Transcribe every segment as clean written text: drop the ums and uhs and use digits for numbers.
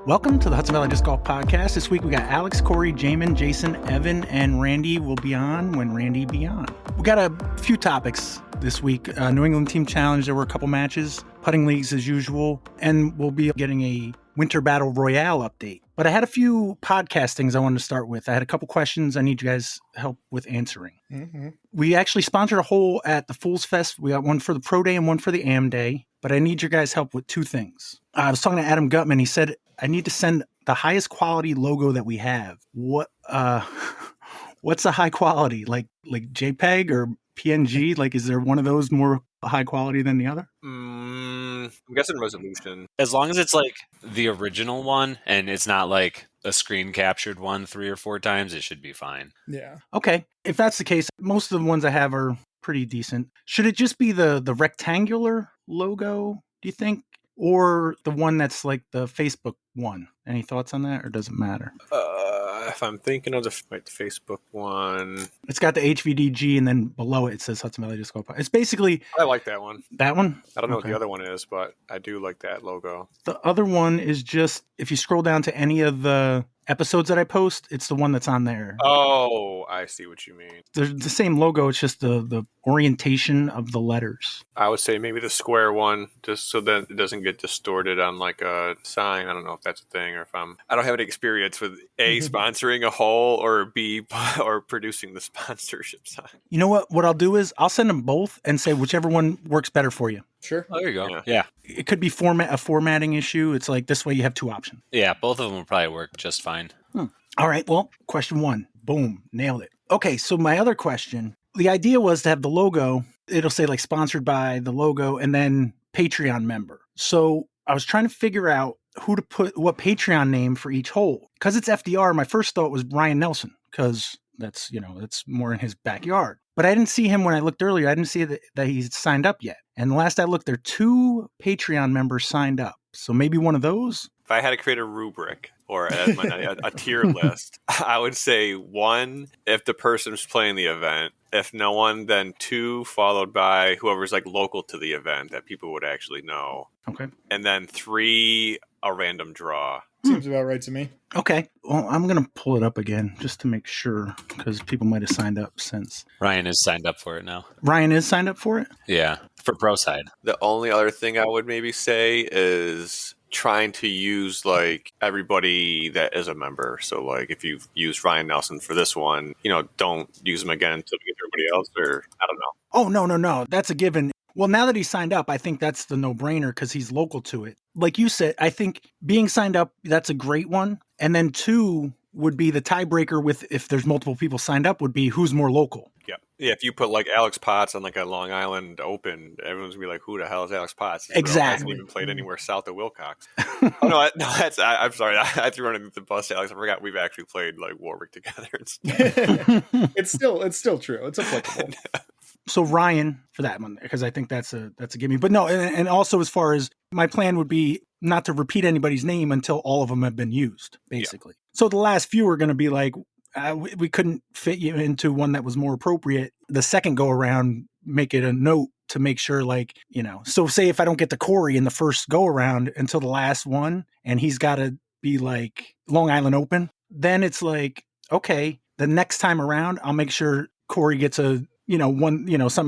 Welcome to the Hudson Valley Disc Golf Podcast. This week we got Alex, Corey, Jaimen, Jason, Evan, and Randy will be on when Randy be on. We got a few topics this week. New England Team Challenge, there were a couple matches, putting leagues as usual, and we'll be getting a Winter Battle Royale update. But I had a few podcast things I wanted to start with. I had a couple questions I need you guys' help with answering. Mm-hmm. We actually sponsored a hole at the Fools Fest. We got one for the Pro Day and one for the Am Day. But I need your guys' help with two things. I was talking to Adam Gutman. He said, I need to send the highest quality logo that we have. What's a high quality? Like JPEG or PNG? Like, is there one of those more high quality than the other? I'm guessing resolution. As long as it's like the original one and it's not like a screen captured one 3 or 4 times, it should be fine. Yeah. Okay. If that's the case, most of the ones I have are pretty decent. Should it just be the rectangular logo, do you think? Or the one that's like the Facebook one? Any thoughts on that, or does it matter? If I'm thinking of the Facebook one, it's got the HVDG, and then below it says Hudson Valley Disc Golf. It's basically... I like that one. That one? I don't know what the other one is, but I do like that logo. The other one is just, if you scroll down to any of the episodes that I post, it's the one that's on there. Oh, I see what you mean. They're the same logo, it's just the orientation of the letters. I would say maybe the square one, just so that it doesn't get distorted on like a sign. I don't know if that's a thing, or if I don't have any experience with A, sponsoring a hole, or B, or producing the sponsorship sign. You know what I'll do is I'll send them both and say whichever one works better for you. Sure. Oh, there you go. Yeah. It could be a formatting issue. It's like this way you have two options. Yeah, both of them will probably work just fine. All right. Well, question 1. Boom. Nailed it. Okay. So my other question, the idea was to have the logo. It'll say like sponsored by the logo and then Patreon member. So I was trying to figure out who to put what Patreon name for each hole. Because it's FDR, my first thought was Ryan Nelson, because that's more in his backyard. But I didn't see him when I looked earlier. I didn't see that he's signed up yet. And last I looked, there are 2 Patreon members signed up. So maybe one of those? If I had to create a rubric or a tier list, I would say 1, if the person's playing the event. If no one, then 2, followed by whoever's like local to the event that people would actually know. Okay. And then 3, a random draw. Seems about right to me. Okay. Well, I'm going to pull it up again just to make sure, because people might have signed up since. Ryan is signed up for it now. Ryan is signed up for it? Yeah, for pro side. The only other thing I would maybe say is trying to use like everybody that is a member. So like if you've used Ryan Nelson for this one, don't use him again until we get everybody else, or I don't know. Oh, no. That's a given. Well, now that he's signed up, I think that's the no-brainer because he's local to it. Like you said, I think being signed up, that's a great one. And then 2 would be the tiebreaker with, if there's multiple people signed up, would be who's more local. Yeah. If you put like Alex Potts on like a Long Island Open, everyone's gonna be like, "Who the hell is Alex Potts?" Exactly. Hasn't even played anywhere south of Wilcox. I'm sorry. I threw underneath the bus, Alex. I forgot we've actually played like Warwick together. It's still true. It's applicable. So Ryan for that one, because I think that's a gimme. But no, and also as far as my plan would be not to repeat anybody's name until all of them have been used, basically. Yeah. So the last few are going to be like, we couldn't fit you into one that was more appropriate. The second go around, make it a note to make sure, so say if I don't get to Corey in the first go around until the last one, and he's got to be like Long Island Open, then it's like, okay, the next time around, I'll make sure Corey gets something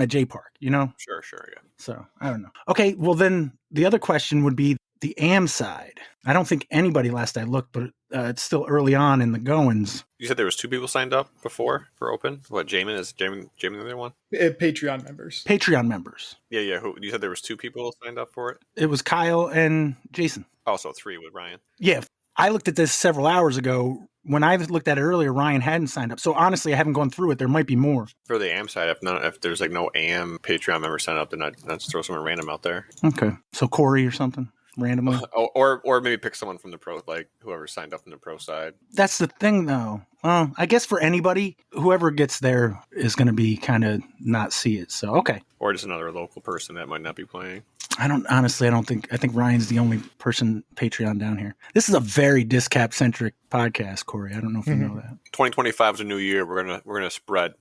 at J Park, Sure, yeah. So I don't know. Okay, well then the other question would be the Am side. I don't think anybody last I looked, but it's still early on in the goings. You said there was 2 people signed up before for Open. What, Jaimen the other one? Patreon members. Patreon members. Yeah. Who, you said there was 2 people signed up for it? It was Kyle and Jason. Also 3 with Ryan. Yeah. I looked at this several hours ago. When I looked at it earlier, Ryan hadn't signed up. So honestly, I haven't gone through it. There might be more. For the Am side, if there's like no Am Patreon member signed up, then I'd just throw someone random out there. Okay. So Corey or something randomly. Or maybe pick someone from the pro, like whoever signed up from the pro side. That's the thing though. I guess for anybody, whoever gets there is going to be kind of not see it. So, okay. Or just another local person that might not be playing. I think Ryan's the only person Patreon down here. This is a very discap centric podcast, Corey. I don't know if you know that. 2025 is a new year. We're gonna spread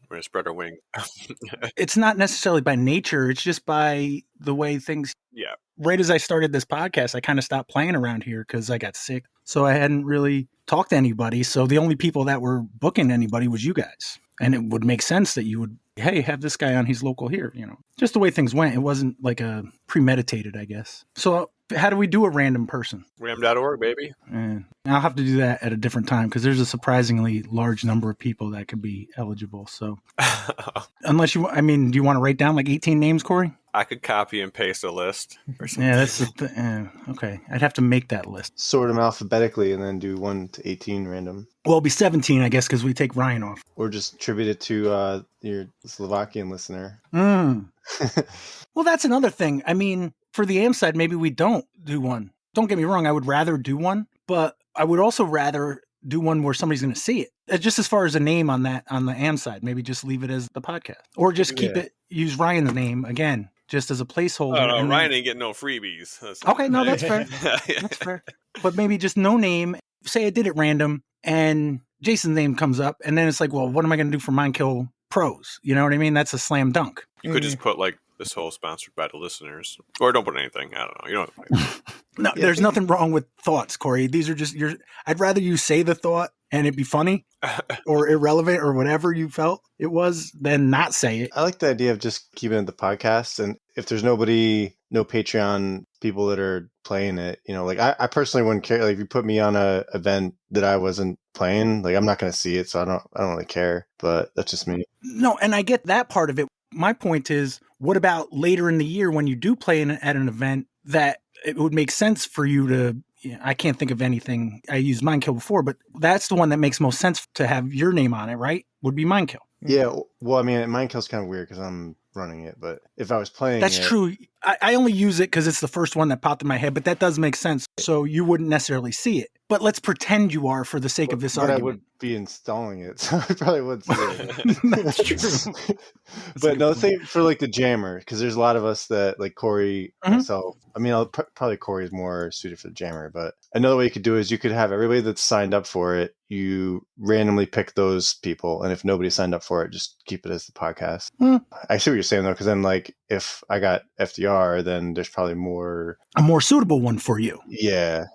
our wing. It's not necessarily by nature. It's just by the way things. Yeah. right as I started this podcast, I kind of stopped playing around here because I got sick. So I hadn't really talked to anybody. So the only people that were booking anybody was you guys. And it would make sense that you would, hey, have this guy on, he's local here, just the way things went. It wasn't like a premeditated, I guess. So how do we do a random person? Ram.org, baby. I'll have to do that at a different time because there's a surprisingly large number of people that could be eligible. So unless do you want to write down like 18 names, Corey? I could copy and paste a list. Or something. Yeah, that's okay. I'd have to make that list. Sort them alphabetically and then do 1 to 18 random. Well, it'll be 17, I guess, because we take Ryan off. Or just attribute it to your Slovakian listener. Well, that's another thing. I mean, for the AM side, maybe we don't do one. Don't get me wrong. I would rather do one, but I would also rather do one where somebody's going to see it. Just as far as a name on the AM side, maybe just leave it as the podcast. Or just use Ryan's name again. Just as a placeholder. Oh, no, Ryan ain't getting no freebies. Okay, no, that's fair. That's fair. But maybe just no name. Say I did it random and Jason's name comes up and then it's like, well, what am I going to do for Mindkill Pros? You know what I mean? That's a slam dunk. You could just put like this whole sponsored by the listeners. Or don't put anything. I don't know. You don't have to. No, there's nothing wrong with thoughts, Corey. These are just I'd rather you say the thought and it be funny or irrelevant or whatever you felt it was than not say it. I like the idea of just keeping it the podcast. And if there's no Patreon people that are playing it, like I personally wouldn't care. Like if you put me on a event that I wasn't playing, like I'm not going to see it. So I don't really care, but that's just me. No. And I get that part of it. My point is, what about later in the year when you do play at an event that it would make sense for you to, I can't think of anything. I used Mindkill before, but that's the one that makes most sense to have your name on it, right? Would be Mindkill. Yeah. Well, I mean, Mindkill's kind of weird because I'm running it, but if I was playing That's true. I only use it because it's the first one that popped in my head, but that does make sense. So you wouldn't necessarily see it. But let's pretend you are for the sake of this argument. I would be installing it, so I probably would see it. That's true. But no, say for like the jammer, because there's a lot of us that like Corey, myself. I mean, probably Corey is more suited for the jammer, but another way you could do is you could have everybody that's signed up for it. You randomly pick those people, and if nobody signed up for it, just keep it as the podcast. I see what you're saying though, because then like if I got FDR, then there's probably a more suitable one for you. Yeah.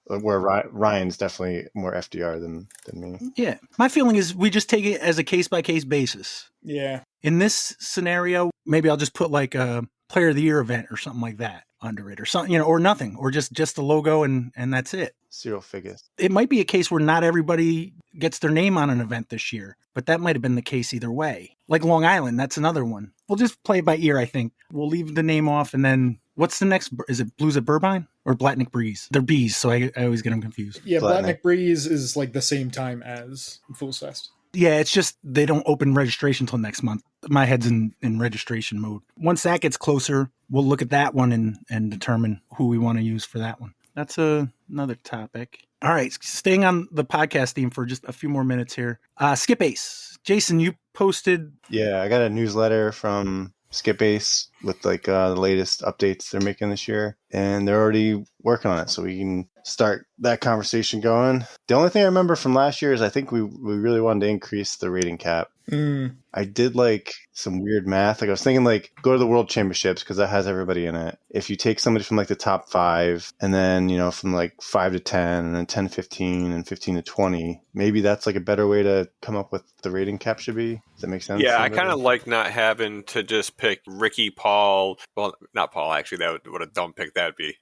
Where Ryan's definitely more FDR than me. Yeah, my feeling is we just take it as a case by case basis. Yeah. In this scenario, maybe I'll just put like a Player of the Year event or something like that under it, or something, or nothing, or just the logo and that's it. Zero figures. It might be a case where not everybody gets their name on an event this year, but that might have been the case either way. Like Long Island, that's another one. We'll just play it by ear, I think. We'll leave the name off, and then what's the next? Is it Blues at Burbine or Blatnick Breeze? They're bees, so I always get them confused. Yeah, Blatnick Breeze is like the same time as Fool's Fest. Yeah, it's just they don't open registration until next month. My head's in registration mode. Once that gets closer, we'll look at that one and determine who we want to use for that one. That's another topic. All right, staying on the podcast theme for just a few more minutes here. SkipAce. Jason, you posted... Yeah, I got a newsletter from SkipAce with like the latest updates they're making this year, and they're already working on it, so we can start that conversation going. The only thing I remember from last year is I think we really wanted to increase the rating cap. I did like some weird math. Like I was thinking like go to the World Championships because that has everybody in it. If you take somebody from like the top 5 and then, from like 5 to 10 and then 10 to 15 and 15 to 20, maybe that's like a better way to come up with the rating cap should be. Does that make sense? Yeah, I kind of like not having to just pick Ricky, Paul. Well, not Paul, actually. What a dumb pick that'd be.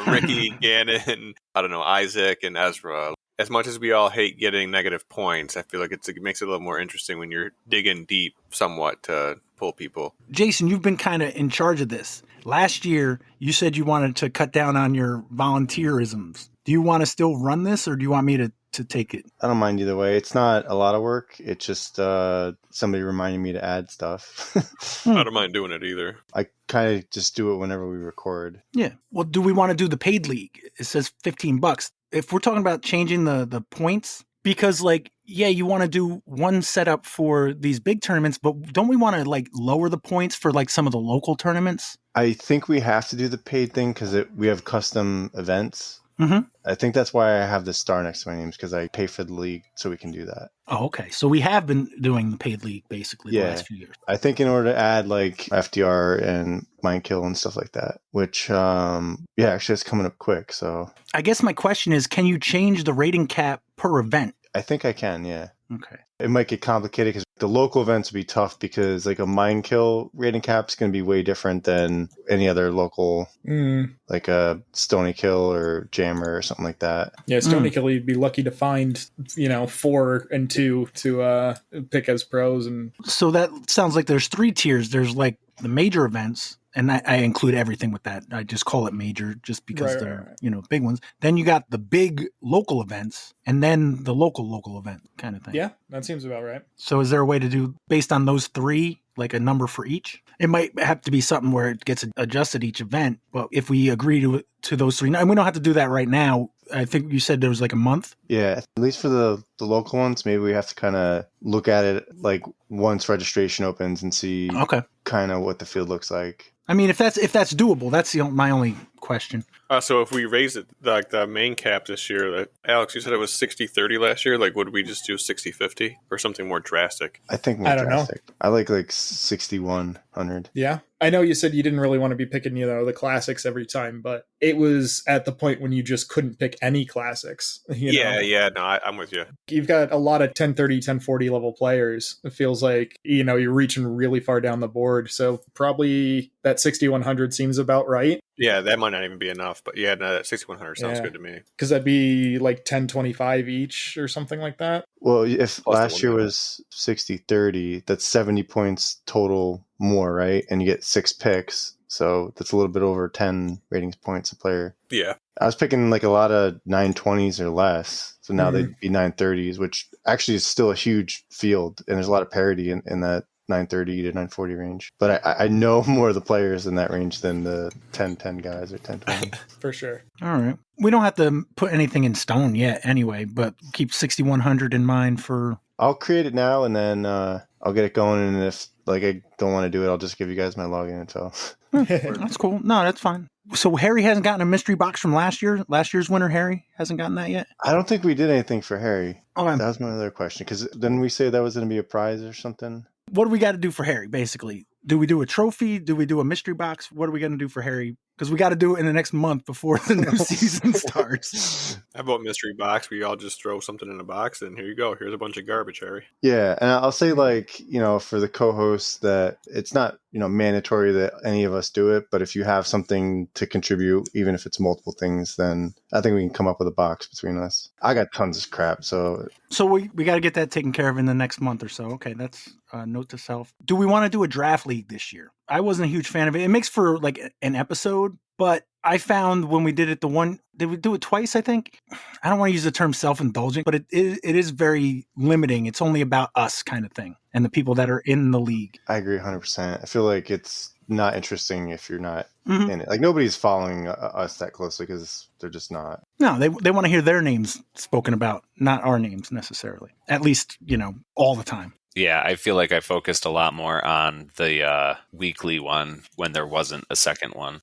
Ricky, Gannon, I don't know, Isaac, and Ezra. As much as we all hate getting negative points, I feel like it makes it a little more interesting when you're digging deep somewhat to pull people. Jason, you've been kind of in charge of this. Last year, you said you wanted to cut down on your volunteerisms. Do you want to still run this, or do you want me to take it? I don't mind either way. It's not a lot of work. It's just somebody reminding me to add stuff. I don't mind doing it either. I kind of just do it whenever we record. Yeah. Well, do we want to do the paid league? It says $15. If we're talking about changing the points, because you want to do one setup for these big tournaments, but don't we want to lower the points for some of the local tournaments? I think we have to do the paid thing because we have custom events. Mm-hmm. I think that's why I have the star next to my name, is because I pay for the league so we can do that. Oh, okay. So we have been doing the paid league basically the last few years. I think in order to add like FDR and Mind Kill and stuff like that, which, actually it's coming up quick. So I guess my question is, can you change the rating cap per event? I think I can, yeah. Okay. It might get complicated because the local events would be tough because like a Mind Kill rating cap is going to be way different than any other local, like a Stony Kill or Jammer or something like that. Yeah, Stony Kill, you'd be lucky to find, 4 and 2 to pick as pros. And So that sounds like there's 3 tiers. There's like the major events, and I include everything with that. I just call it major just because they're, big ones. Then you got the big local events, and then the local event kind of thing. Yeah, that seems about right. So is there a way to do, based on those 3, like a number for each? It might have to be something where it gets adjusted each event, but if we agree to those 3, and we don't have to do that right now. I think you said there was like a month. Yeah, at least for the local ones, maybe we have to kind of look at it like once registration opens and see kind of what the field looks like. I mean, if that's doable, that's my only question. So if we raise it, like the main cap this year, Alex, you said it was 60-30 last year. Like, would we just do 60-50 or something more drastic? I think more drastic. I like 6100. Yeah. I know you said you didn't really want to be picking, the classics every time, but it was at the point when you just couldn't pick any classics. No, I'm with you. You've got a lot of 1030, 1040 level players. It feels like, you're reaching really far down the board. So probably that 6100 seems about right. Yeah, that might not even be enough, but no, that 6100 sounds good to me. Because that'd be like 1025 each or something like that. Well, if last year was 60-30, that's 70 points total more, right? And you get 6 picks, so that's a little bit over 10 ratings points a player. Yeah. I was picking like a lot of 920s or less, so now they'd be 930s, which actually is still a huge field, and there's a lot of parity in that 930 to 940 range. But I know more of the players in that range than the 1010 guys or 1020. For sure. All right. We don't have to put anything in stone yet anyway, but keep 6100 in mind for... I'll create it now, and then I'll get it going, and if I don't want to do it, I'll just give you guys my login info. That's cool. No, that's fine. So Harry hasn't gotten a mystery box from last year? Last year's winner, Harry, hasn't gotten that yet? I don't think we did anything for Harry. Okay. That was my other question, because didn't we say that was going to be a prize or something? What do we got to do for Harry, basically? Do we do a trophy? Do we do a mystery box? What are we going to do for Harry? Because we got to do it in the next month before the new season starts. How about mystery box? We all just throw something in a box, and here you go. Here's a bunch of garbage, Harry. Yeah, and I'll say, for the co-hosts, that it's not, mandatory that any of us do it, but if you have something to contribute, even if it's multiple things, then I think we can come up with a box between us. I got tons of crap, so... So we got to get that taken care of in the next month or so. Okay, that's a note to self. Do we want to do a draft league this year? I wasn't a huge fan of it. It makes for an episode, but I found when we did it, did we do it twice, I think? I don't want to use the term self-indulgent, but it is very limiting. It's only about us kind of thing and the people that are in the league. I agree 100%. I feel like it's not interesting if you're not in it. Like, nobody's following us that closely because they're just not. No, they want to hear their names spoken about, not our names necessarily. At least, all the time. Yeah, I feel like I focused a lot more on the weekly one when there wasn't a second one.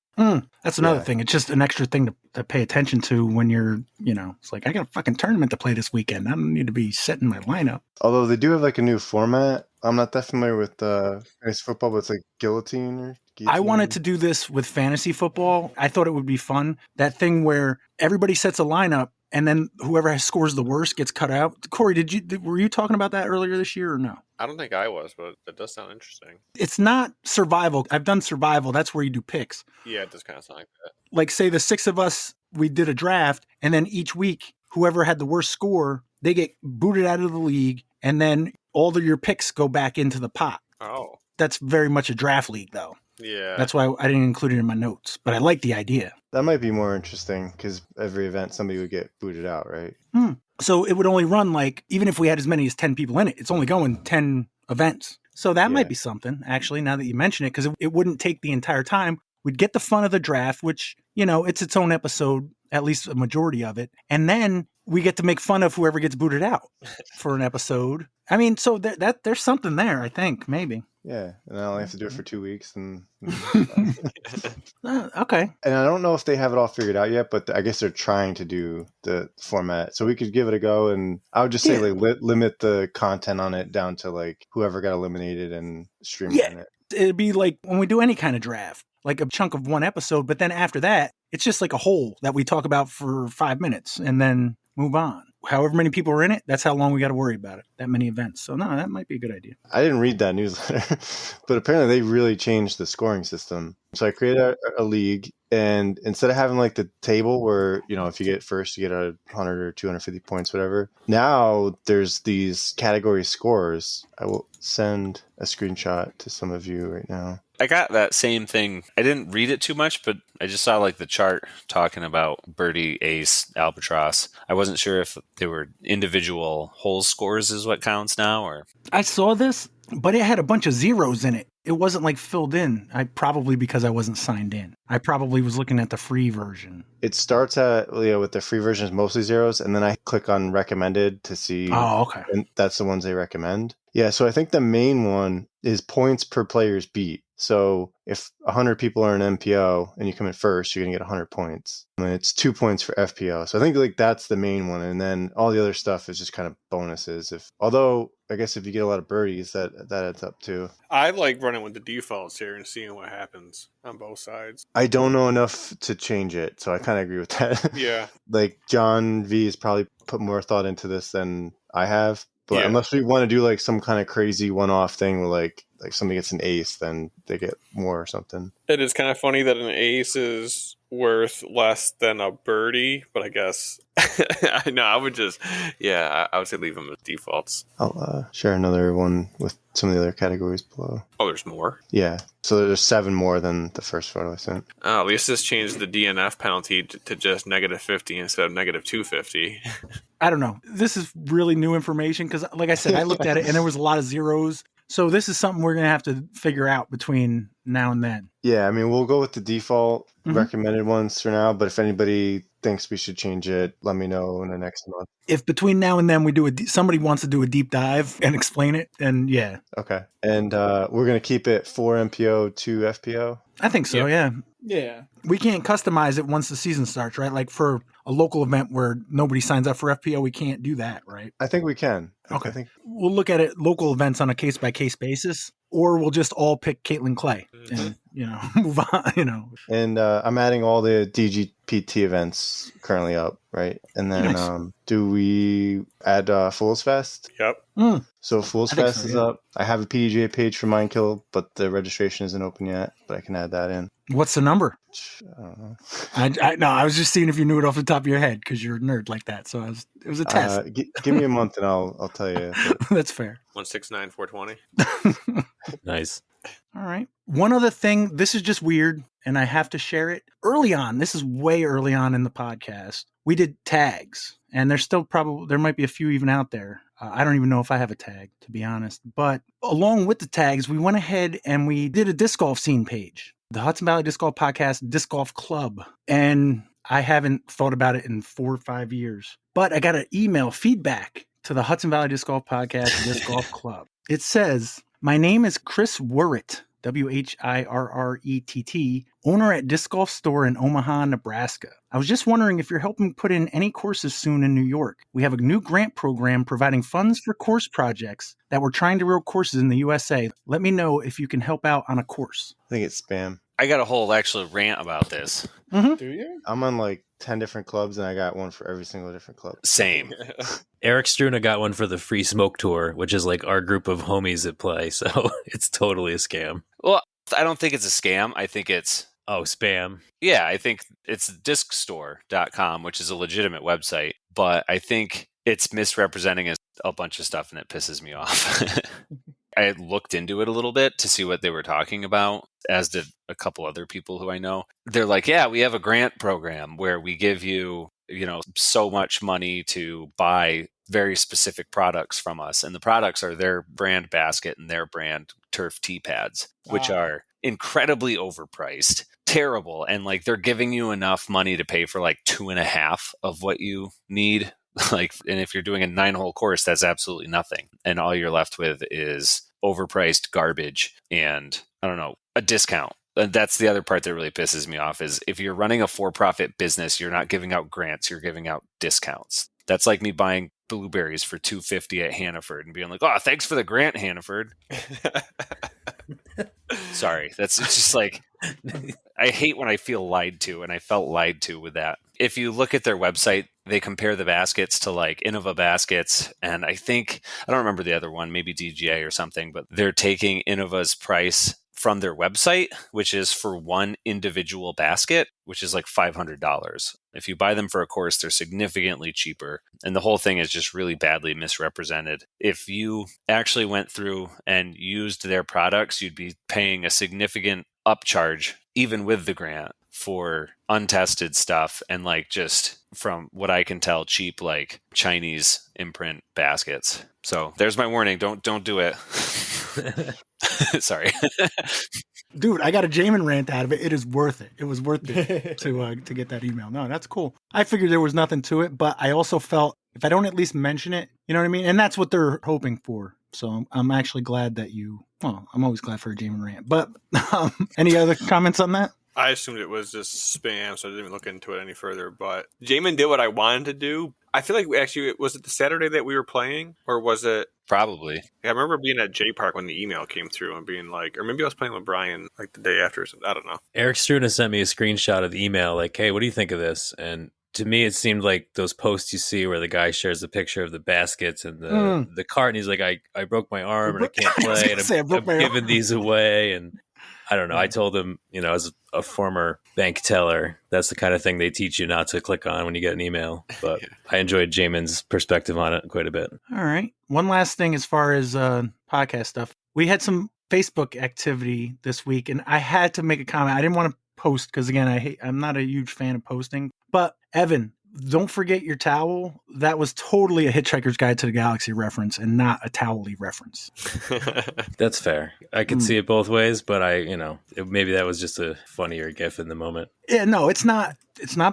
That's another thing. It's just an extra thing to pay attention to when you're, it's like, I got a fucking tournament to play this weekend. I don't need to be setting my lineup. Although they do have a new format. I'm not that familiar with fantasy football, but it's like guillotine or... I wanted to do this with fantasy football. I thought it would be fun. That thing where everybody sets a lineup and then whoever scores the worst gets cut out. Corey, were you talking about that earlier this year or no? I don't think I was, but that does sound interesting. It's not survival. I've done survival. That's where you do picks. Yeah, it does kind of sound like that. Like, say the 6 of us, we did a draft, and then each week, whoever had the worst score, they get booted out of the league, and then all of your picks go back into the pot. Oh. That's very much a draft league, though. Yeah. That's why I didn't include it in my notes, but I like the idea. That might be more interesting because every event somebody would get booted out, right? So it would only run even if we had as many as 10 people in it, it's only going 10 events. So that might be something, actually, now that you mention it, because it wouldn't take the entire time. We'd get the fun of the draft, which, it's its own episode, at least a majority of it. And then we get to make fun of whoever gets booted out for an episode. I mean, so there's something there, I think, maybe. Yeah, and I only have to do it for 2 weeks, and Okay. and I don't know if they have it all figured out yet, but I guess they're trying to do the format, so we could give it a go. And I would just say like limit the content on it down to like whoever got eliminated and streamline it. It'd be like when we do any kind of draft, like a chunk of one episode, but then after that, it's just like a whole that we talk about for 5 minutes and then move on. However many people are in it, that's how long we got to worry about it. That many events. So no, that might be a good idea. I didn't read that newsletter, but apparently they really changed the scoring system. So I created a league, and instead of having like the table where, you know, if you get first, you get 100 or 250 points, whatever. Now there's these category scores. I will send a screenshot to some of you right now. I got that same thing. I didn't read it too much, but I just saw like the chart talking about birdie, ace, albatross. I wasn't sure if they were individual hole scores is what counts now, or I saw this, but it had a bunch of zeros in it. It wasn't like filled in. Probably because I wasn't signed in. I probably was looking at the free version. It starts at, with the free version is mostly zeros, and then I click on recommended to see. Oh, okay. And that's the ones they recommend. Yeah, so I think the main one is points per player's beat. So if 100 people are in MPO and you come in first, you're going to get 100 points. And it's 2 points for FPO. So I think like that's the main one. And then all the other stuff is just kind of bonuses. Although I guess if you get a lot of birdies, that adds up too. I like running with the defaults here and seeing what happens on both sides. I don't know enough to change it, so I kind of agree with that. Yeah. Like John V has probably put more thought into this than I have. But unless we want to do like some kind of crazy one-off thing where like somebody gets an ace, then they get more or something. It is kind of funny that an ace is worth less than a birdie, but I guess I would just I would say leave them as defaults. I'll share another one with some of the other categories below. Oh, there's more? Yeah. So there's 7 more than the first photo I sent. At least this changed the DNF penalty to just -50 instead of -250. I don't know. This is really new information because, like I said, I looked at it and there was a lot of zeros. So this is something we're going to have to figure out between now and then. Yeah, I mean, we'll go with the default recommended ones for now, but if anybody thinks we should change it, let me know in the next month. If between now and then we do somebody wants to do a deep dive and explain it, then yeah. Okay. And we're going to keep it 4 MPO, 2 FPO? I think so, yeah. Yeah. We can't customize it once the season starts, right? Like for a local event where nobody signs up for FPO, we can't do that, right? I think we can. Okay. I think we'll look at it local events on a case-by-case basis, or we'll just all pick Caitlin Clay and, move on, And I'm adding all the DGPT events currently up, right? And then Nice. do we add Fools Fest? Yep. So Fools I think Fest so, is yeah. up. I have a PDGA page for Mindkill, but the registration isn't open yet, but I can add that in. What's the number? I don't know. I was just seeing if you knew it off the top of your head because you're a nerd like that. So it was a test. Give me a month and I'll tell you. That's fair. 169-420. Nice. All right. One other thing, this is just weird, and I have to share it. Early on, this is way early on in the podcast, we did tags, and there's still there might be a few even out there. I don't even know if I have a tag, to be honest. But along with the tags, we went ahead and we did a disc golf scene page, the Hudson Valley Disc Golf Podcast Disc Golf Club. And I haven't thought about it in 4 or 5 years. But I got an email feedback to the Hudson Valley Disc Golf Podcast Disc Golf Club. It says, "My name is Chris Wirrett, WHIRRETT, owner at Disc Golf Store in Omaha, Nebraska. I was just wondering if you're helping put in any courses soon in New York. We have a new grant program providing funds for course projects that we're trying to row courses in the USA. Let me know if you can help out on a course." I think it's spam. I got a whole actual rant about this. Do you? I'm on like 10 different clubs and I got one for every single different club. Same. Eric Struna got one for the Free Smoke Tour, which is like our group of homies that play. So it's totally a scam. Well, I don't think it's a scam. I think it's Oh, spam. Yeah, I think it's discstore.com, which is a legitimate website, but I think it's misrepresenting a bunch of stuff and it pisses me off. I had looked into it a little bit to see what they were talking about, as did a couple other people who I know. They're like, yeah, we have a grant program where we give you, so much money to buy very specific products from us. And the products are their brand basket and their brand turf tee pads, which are incredibly overpriced, terrible. And like they're giving you enough money to pay for like 2.5 of what you need. And if you're doing a 9-hole course, that's absolutely nothing. And all you're left with is overpriced garbage and, I don't know, a discount. And that's the other part that really pisses me off is if you're running a for-profit business, you're not giving out grants, you're giving out discounts. That's like me buying blueberries for $2.50 at Hannaford and being like, oh, thanks for the grant, Hannaford. Sorry. It's just like, I hate when I feel lied to, and I felt lied to with that. If you look at their website, they compare the baskets to like Innova baskets. And I don't remember the other one, maybe DGA or something, but they're taking Innova's price from their website, which is for one individual basket, which is like $500. If you buy them for a course, they're significantly cheaper. And the whole thing is just really badly misrepresented. If you actually went through and used their products, you'd be paying a significant upcharge, even with the grant, for untested stuff and like just from what I can tell, cheap like Chinese imprint baskets. So there's my warning. Don't do it. Sorry. Dude, I got a Jaimen rant out of it. It is worth it. It was worth it to get that email. No, that's cool. I figured there was nothing to it, but I also felt if I don't at least mention it, you know what I mean? And that's what they're hoping for. So I'm actually glad that I'm always glad for a Jaimen rant. But any other comments on that? I assumed it was just spam, so I didn't even look into it any further. But Jaimen did what I wanted to do. I feel like was it the Saturday that we were playing, or was it? Probably. Yeah, I remember being at J Park when the email came through and being like, or maybe I was playing with Brian like the day after or something. I don't know. Eric Struna sent me a screenshot of the email like, hey, what do you think of this? And to me, it seemed like those posts you see where the guy shares a picture of the baskets and the cart, and he's like, I broke my arm and I can't play, and I'm giving these away. And I don't know. I told him, as a former bank teller, that's the kind of thing they teach you not to click on when you get an email. But I enjoyed Jaimen's perspective on it quite a bit. All right. One last thing as far as podcast stuff. We had some Facebook activity this week, and I had to make a comment. I didn't want to post because, again, I'm not a huge fan of posting. But, Evan, don't forget your towel. That was totally a Hitchhiker's Guide to the Galaxy reference and not a Towel-y reference. That's fair. I could see it both ways, but maybe that was just a funnier gif in the moment. Yeah, no, it's not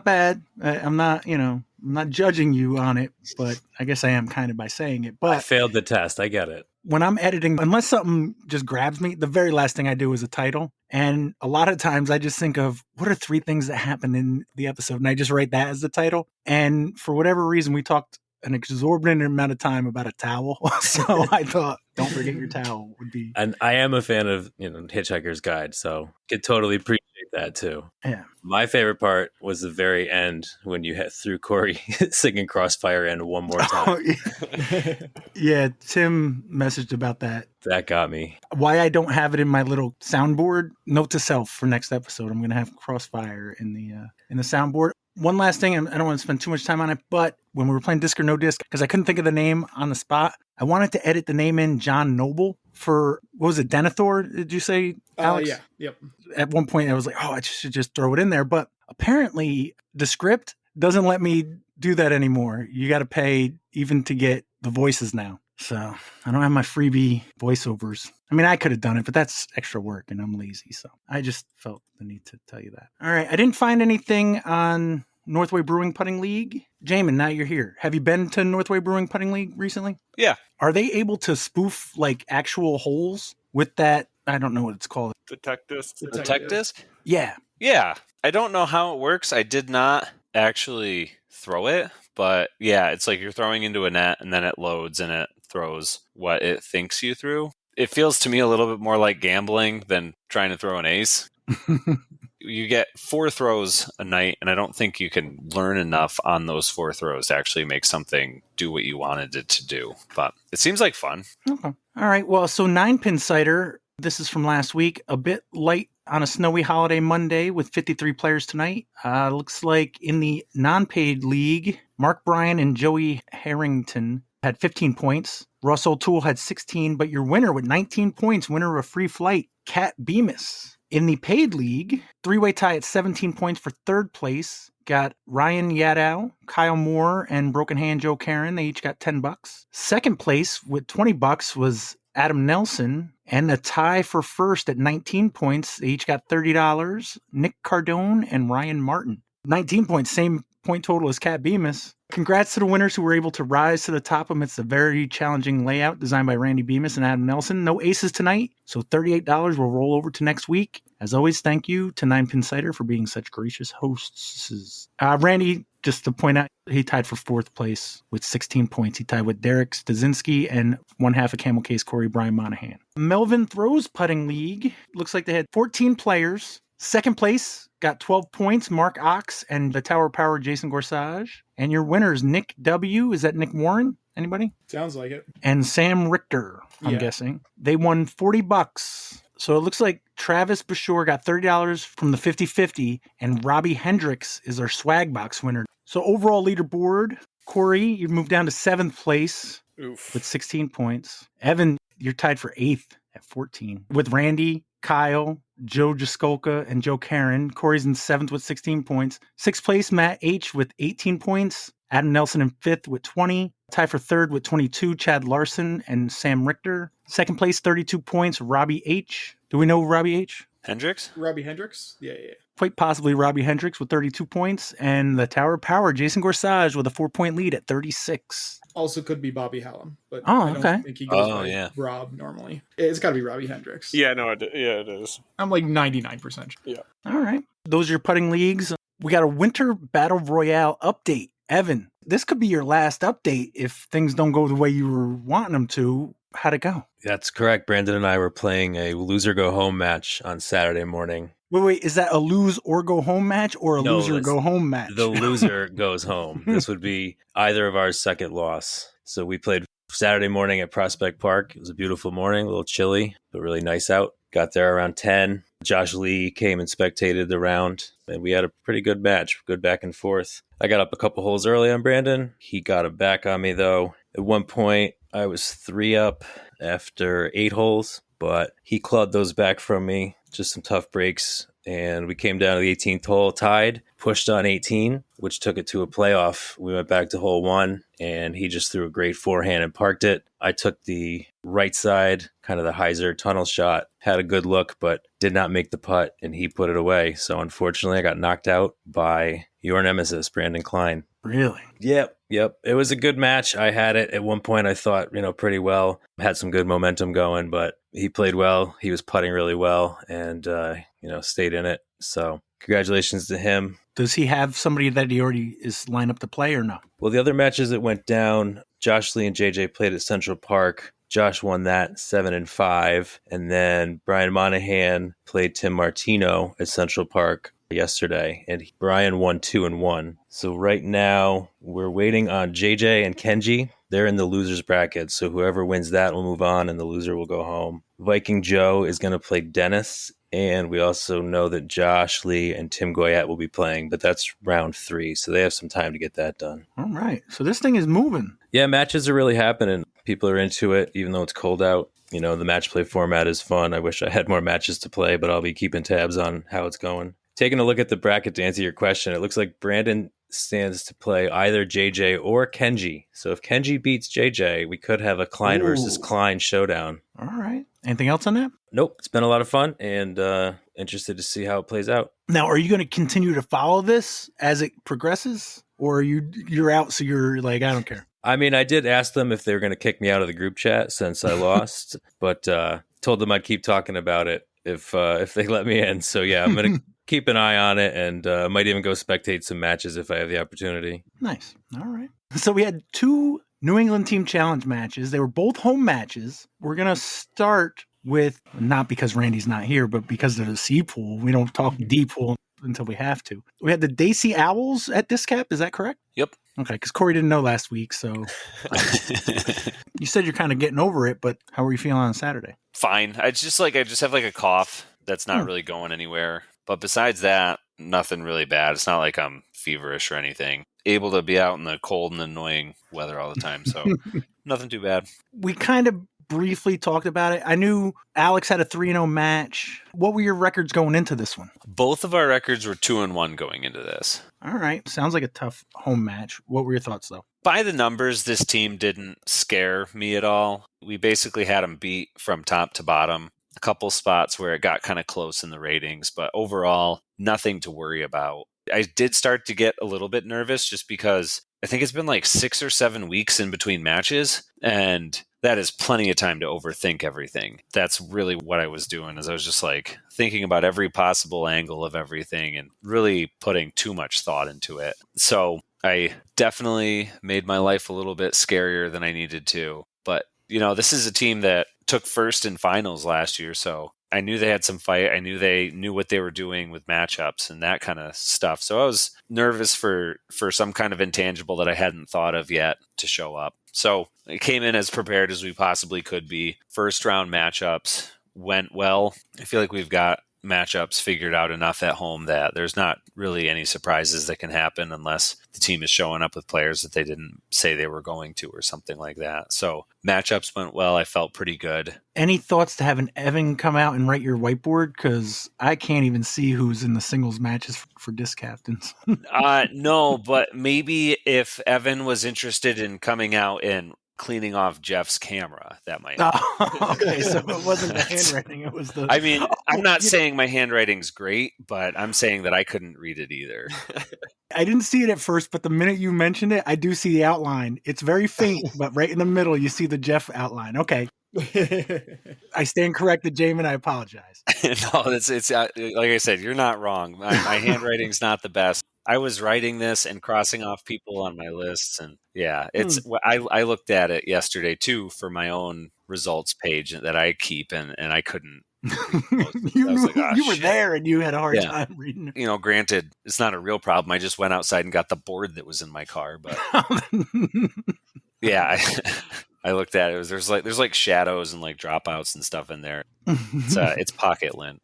bad. I'm not judging you on it, but I guess I am kind of by saying it. But I failed the test. I get it. When I'm editing, unless something just grabs me, the very last thing I do is a title. And a lot of times I just think of what are 3 things that happened in the episode, and I just write that as the title. And for whatever reason, we talked an exorbitant amount of time about a towel. So I thought, don't forget your towel would be. And I am a fan of, Hitchhiker's Guide, so could totally appreciate that too. Yeah. My favorite part was the very end when you threw Corey singing Crossfire in one more time. Oh, yeah. Yeah, Tim messaged about that. That got me. Why I don't have it in my little soundboard. Note to self for next episode. I'm going to have Crossfire in the soundboard. One last thing, and I don't want to spend too much time on it, but when we were playing Disc or No Disc, because I couldn't think of the name on the spot, I wanted to edit the name in John Noble for, what was it, Denethor, did you say, Alex? Yeah, yep. At one point, I was like, I should just throw it in there. But apparently, the script doesn't let me do that anymore. You got to pay even to get the voices now. So I don't have my freebie voiceovers. I mean, I could have done it, but that's extra work and I'm lazy. So I just felt the need to tell you that. All right. I didn't find anything on Northway Brewing Putting League. Jaimen, now you're here. Have you been to Northway Brewing Putting League recently? Yeah. Are they able to spoof like actual holes with that? I don't know what it's called. The tech disc? The tech disc? Yeah. Yeah. I don't know how it works. I did not actually throw it, but yeah, it's like you're throwing into a net and then it loads and it throws what it thinks you threw. It feels to me a little bit more like gambling than trying to throw an ace. You get 4 throws a night, and I don't think you can learn enough on those 4 throws to actually make something do what you wanted it to do. But it seems like fun. Okay. All right. Well, so 9-pin cider. This is from last week. A bit light on a snowy holiday Monday with 53 players tonight. Looks like in the non-paid league, Mark Bryan and Joey Harrington had 15 points. Russ O'Toole had 16, but your winner with 19 points, winner of free flight, Kat Bemis. In the paid league, 3-way tie at 17 points for 3rd place. Got Ryan Yadow, Kyle Moore, and Broken Hand Joe Karen. They each got $10. 2nd place with $20 was Adam Nelson. And the tie for 1st at 19 points. They each got $30. Nick Cardone and Ryan Martin. 19 points, same point total is Cat Bemis. Congrats to the winners who were able to rise to the top amidst a very challenging layout designed by Randy Bemis and Adam Nelson. No aces tonight, so $38 will roll over to next week. As always, thank you to 9pin Cider for being such gracious hosts. Randy, just to point out, he tied for 4th place with 16 points. He tied with Derek Stasinski and one half of Camel Case Corey Brian Monahan. Melvin Throws Putting League. Looks like they had 14 players. 2nd place got 12 points, Mark Ox and the Tower Power Jason Gorsage. And your winners, Nick W. Is that Nick Warren? Anybody? Sounds like it. And Sam Richter, I'm guessing. They won $40. So it looks like Travis Bashore got $30 from the 50-50, and Robbie Hendricks is our swag box winner. So overall leaderboard, Corey, you've moved down to 7th place with 16 points. Evan, you're tied for 8th at 14 with Randy, Kyle, Joe Jaskolka, and Joe Karen. Corey's in 7th with 16 points. 6th place, Matt H. with 18 points. Adam Nelson in 5th with 20. Tie for 3rd with 22, Chad Larson and Sam Richter. 2nd place, 32 points, Robbie H. Do we know Robbie H? Hendricks? Robbie Hendricks? Yeah. Quite possibly Robbie Hendricks with 32 points. And the Tower Power, Jason Gorsage with a 4-point lead at 36. Also could be Bobby Hallam, but I don't think he goes by Rob normally. It's got to be Robbie Hendricks. Yeah, no, it is. I'm like 99%. Yeah. All right. Those are your putting leagues. We got a Winter Battle Royale update. Evan, this could be your last update if things don't go the way you were wanting them to. How'd it go? That's correct. Brandon and I were playing a loser go home match on Saturday morning. Wait, is that a lose or go home match or a loser go home match? The loser goes home. This would be either of our second loss. So we played Saturday morning at Prospect Park. It was a beautiful morning, a little chilly, but really nice out. Got there around 10. Josh Lee came and spectated the round, and we had a pretty good match, good back and forth. I got up a couple holes early on Brandon. He got a back on me, though. At one point, I was 3 up after 8 holes, but he clawed those back from me. Just some tough breaks, and we came down to the 18th hole, tied, pushed on 18, which took it to a playoff. We went back to hole 1, and he just threw a great forehand and parked it. I took the right side, kind of the hyzer tunnel shot, had a good look, but did not make the putt, and he put it away. So unfortunately, I got knocked out by your nemesis, Brandan Cline. Really? Yep. It was a good match. I had it at one point, I thought, pretty well. Had some good momentum going, but he played well. He was putting really well and, stayed in it. So congratulations to him. Does he have somebody that he already is lined up to play or no? Well, the other matches that went down, Josh Lee and JJ played at Central Park. Josh won that 7-5. And then Brian Monahan played Tim Martino at Central Park yesterday, and Brian won 2-1. So right now we're waiting on JJ and Kenji. They're in the losers bracket, so whoever wins that will move on and the loser will go home. Viking Joe is going to play Dennis, and we also know that Josh Lee and Tim Goyette will be playing, but that's round 3, so they have some time to get that done. All right, so this thing is moving. Yeah, matches are really happening. People are into it, even though it's cold out. The match play format is fun. I wish I had more matches to play, but I'll be keeping tabs on how it's going. Taking a look at the bracket to answer your question, it looks like Brandon stands to play either JJ or Kenji. So if Kenji beats JJ, we could have a Cline versus Cline showdown. All right. Anything else on that? Nope. It's been a lot of fun and interested to see how it plays out. Now, are you going to continue to follow this as it progresses? Or you're out, so you're like, I don't care? I mean, I did ask them if they were going to kick me out of the group chat since I lost, but told them I'd keep talking about it if they let me in. So yeah, I'm going to keep an eye on it and might even go spectate some matches if I have the opportunity. Nice. All right. So we had 2 New England Team Challenge matches. They were both home matches. We're going to start with, not because Randy's not here, but because of the C pool. We don't talk D pool until we have to. We had the Dacey Owls at Discap. Is that correct? Yep. Okay, because Corey didn't know last week, so you said you're kind of getting over it, but how were you feeling on Saturday? Fine. I just have like a cough that's not really going anywhere. But besides that, nothing really bad. It's not like I'm feverish or anything. Able to be out in the cold and annoying weather all the time, so nothing too bad. We kind of briefly talked about it. I knew Alex had a 3-0 match. What were your records going into this one? Both of our records were 2-1 going into this. All right. Sounds like a tough home match. What were your thoughts, though? By the numbers, this team didn't scare me at all. We basically had them beat from top to bottom. A couple spots where it got kind of close in the ratings, but overall, nothing to worry about. I did start to get a little bit nervous just because I think it's been like 6 or 7 weeks in between matches, and that is plenty of time to overthink everything. That's really what I was doing, is I was just like thinking about every possible angle of everything and really putting too much thought into it. So I definitely made my life a little bit scarier than I needed to. But, this is a team that took first in finals last year, so I knew they had some fight. I knew they knew what they were doing with matchups and that kind of stuff. So I was nervous for some kind of intangible that I hadn't thought of yet to show up. So I came in as prepared as we possibly could be. First round matchups went well. I feel like we've got matchups figured out enough at home that there's not really any surprises that can happen unless the team is showing up with players that they didn't say they were going to or something like that. So matchups went well. I felt pretty good. Any thoughts to having Evan come out and write your whiteboard? Because I can't even see who's in the singles matches for disc captains. No, but maybe if Evan was interested in coming out and cleaning off Jeff's camera, that might help. Oh, okay, so it wasn't the handwriting, it was the... I mean, I'm not saying my handwriting's great, but I'm saying that I couldn't read it either. I didn't see it at first, but the minute you mentioned it, I do see the outline. It's very faint, but right in the middle, you see the Jeff outline. Okay. I stand corrected, Jaimen. I apologize. No, it's like I said, you're not wrong. My handwriting's not the best. I was writing this and crossing off people on my lists, and yeah, I looked at it yesterday too for my own results page that I keep, and I couldn't. You were there, and you had a hard time reading it. Granted, it's not a real problem. I just went outside and got the board that was in my car, but yeah. I looked at it. There's like shadows and like dropouts and stuff in there. It's pocket lint.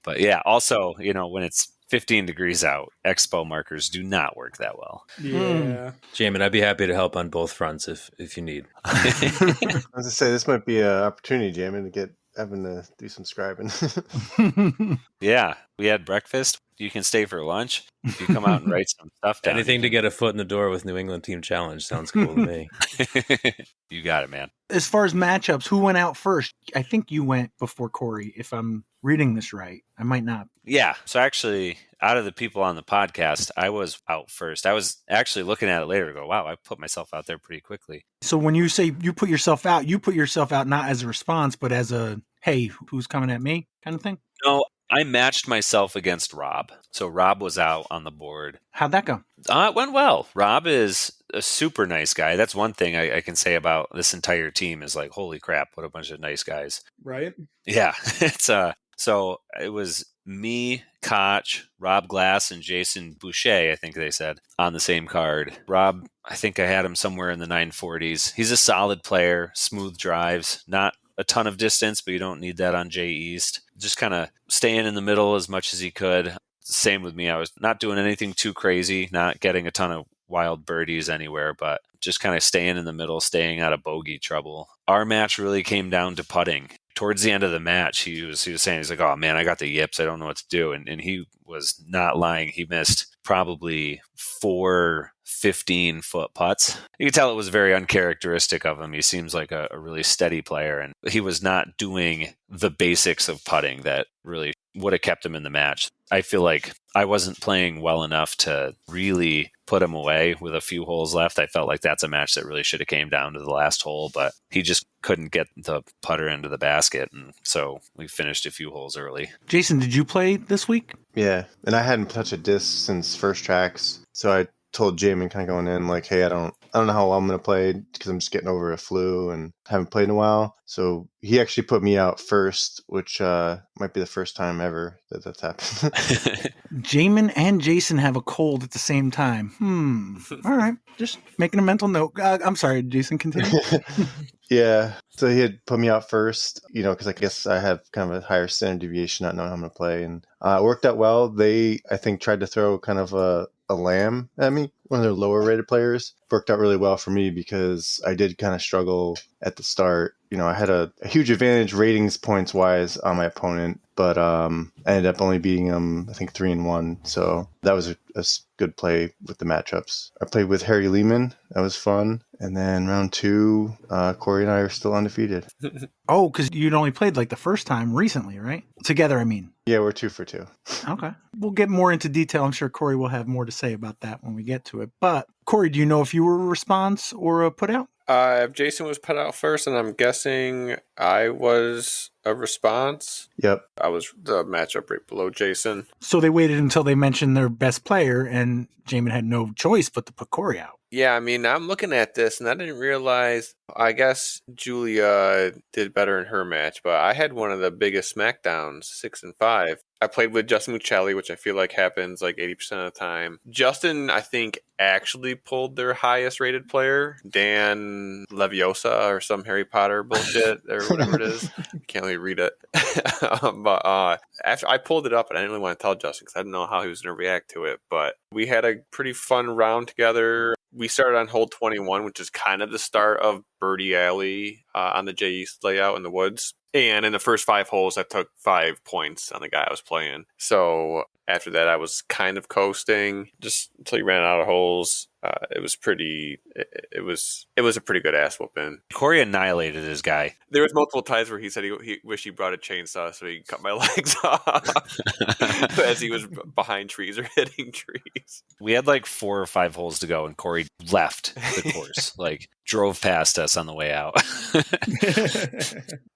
But yeah, also, when it's 15 degrees out, expo markers do not work that well. Yeah. Jaimen, I'd be happy to help on both fronts if you need. I was going to say, this might be an opportunity, Jaimen, to get Evan to do some scribing. Yeah, we had breakfast. You can stay for lunch. You come out and write some stuff down. Anything to get a foot in the door with New England Team Challenge sounds cool to me. You got it, man. As far as matchups, who went out first? I think you went before Corey, if I'm reading this right. I might not. Yeah. So actually, out of the people on the podcast, I was out first. I was actually looking at it later to go, wow, I put myself out there pretty quickly. So when you say you put yourself out not as a response, but as a, hey, who's coming at me kind of thing? No, I matched myself against Rob. So Rob was out on the board. How'd that go? It went well. Rob is a super nice guy. That's one thing I can say about this entire team is like, holy crap, what a bunch of nice guys. Right? Yeah. So it was me, Koch, Rob Glass, and Jason Boucher, I think they said, on the same card. Rob, I think I had him somewhere in the 940s. He's a solid player, smooth drives, not a ton of distance, but you don't need that on J East. Just kind of staying in the middle as much as he could. Same with me. I was not doing anything too crazy, not getting a ton of wild birdies anywhere, but just kind of staying in the middle, staying out of bogey trouble. Our match really came down to putting. Towards the end of the match, he was saying, he's like, oh man, I got the yips. I don't know what to do. And he was not lying. He missed probably 4 15-foot putts. You could tell it was very uncharacteristic of him. He seems like a really steady player, and he was not doing the basics of putting that really would have kept him in the match. I feel like I wasn't playing well enough to really put him away with a few holes left. I felt like that's a match that really should have came down to the last hole, but he just couldn't get the putter into the basket, and so we finished a few holes early. Jason, did you play this week? Yeah, and I hadn't touched a disc since first tracks, so I told Jaimen kind of going in like, hey, I don't know how well I'm going to play because I'm just getting over a flu and haven't played in a while. So he actually put me out first, which might be the first time ever that's happened. Jaimen and Jason have a cold at the same time. All right. Just making a mental note. I'm sorry, Jason, continue. Yeah. So he had put me out first, because I guess I have kind of a higher standard deviation, not knowing how I'm going to play. And it worked out well. They, I think, tried to throw kind of a lamb at me, one of their lower rated players. worked out really well for me because I did kind of struggle at the start. I had a huge advantage ratings points wise on my opponent, but I ended up only beating him, I think, 3-1. So that was a good play with the matchups. I played with Harry Lehman. That was fun. And then round 2, Corey and I are still undefeated. Oh, because you'd only played like the first time recently, right? Together, I mean. Yeah, we're 2 for 2. Okay. We'll get more into detail. I'm sure Corey will have more to say about that when we get to it. But Corey, do you know if you were a response or a put out? If Jason was put out first, and I'm guessing I was a response. Yep. I was the matchup right below Jason. So they waited until they mentioned their best player, and Jaimen had no choice but to put Corey out. Yeah, I mean, I'm looking at this, and I didn't realize, I guess Julia did better in her match, but I had one of the biggest SmackDowns, 6-5. I played with Justin Muccelli, which I feel like happens like 80% of the time. Justin, I think, actually pulled their highest rated player, Dan Leviosa or some Harry Potter bullshit or whatever it is. I can't really read it. But after I pulled it up, and I didn't really want to tell Justin because I didn't know how he was going to react to it. But we had a pretty fun round together. We started on hole 21, which is kind of the start of Birdie Alley on the J East layout in the woods. And in the first 5 holes, I took 5 points on the guy I was playing. So after that, I was kind of coasting just until he ran out of holes. It was a pretty good ass whooping. Corey annihilated his guy. There was multiple times where he said he wished he brought a chainsaw so he could cut my legs off as he was behind trees or hitting trees. We had like 4 or 5 holes to go, and Corey left the course, like drove past us on the way out.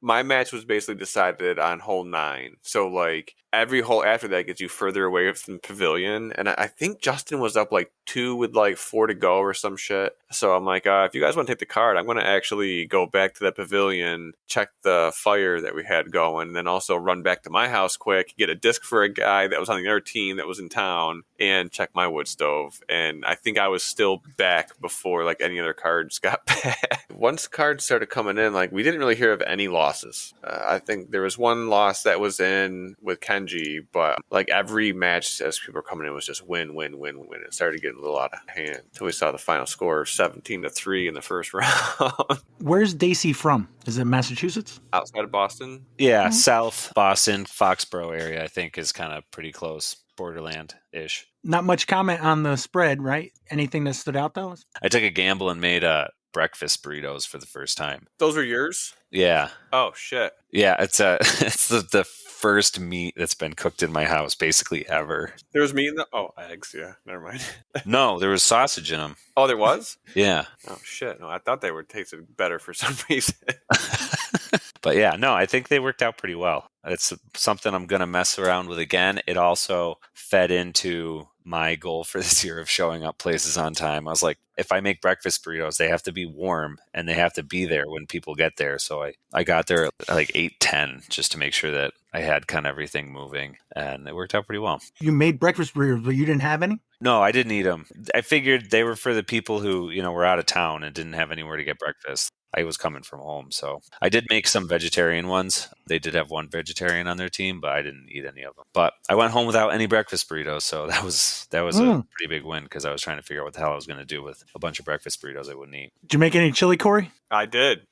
My match was basically decided on hole 9. So like every hole after that gets you further away from the pavilion. And I think Justin was up like 2 with like 4 to go or some shit. So I'm like, if you guys want to take the card, I'm going to actually go back to the pavilion, check the fire that we had going, and then also run back to my house quick, get a disc for a guy that was on the other team that was in town, and check my wood stove. And I think I was still back before like any other cards got back. Once cards started coming in, like we didn't really hear of any losses. I think there was one loss that was in with Kenji, but like every match as people were coming in was just win. It started getting a little out of hand until we saw the final score 17-3 in the first round. Where's Dacey from? Is it Massachusetts? Outside of Boston? Yeah, South Boston, Foxborough area, I think, is kind of pretty close, borderland-ish. Not much comment on the spread, right? Anything that stood out, though? I took a gamble and made breakfast burritos for the first time. Those were yours? Yeah. Oh, shit. Yeah, it's the first meat that's been cooked in my house basically ever. There was meat in the... Oh, eggs, yeah. Never mind. No, there was sausage in them. Oh, there was? Yeah. Oh, shit. No, I thought they were tasted better for some reason. But yeah, no, I think they worked out pretty well. It's something I'm going to mess around with again. It also fed into my goal for this year of showing up places on time. I was like, if I make breakfast burritos, they have to be warm and they have to be there when people get there. So I got there at like 8:10 just to make sure that I had kind of everything moving, and it worked out pretty well. You made breakfast burritos, but you didn't have any? No, I didn't eat them. I figured they were for the people who, were out of town and didn't have anywhere to get breakfast. I was coming from home, so I did make some vegetarian ones. They did have one vegetarian on their team, but I didn't eat any of them. But I went home without any breakfast burritos, so that was a pretty big win because I was trying to figure out what the hell I was going to do with a bunch of breakfast burritos I wouldn't eat. Did you make any chili, Corey? I did.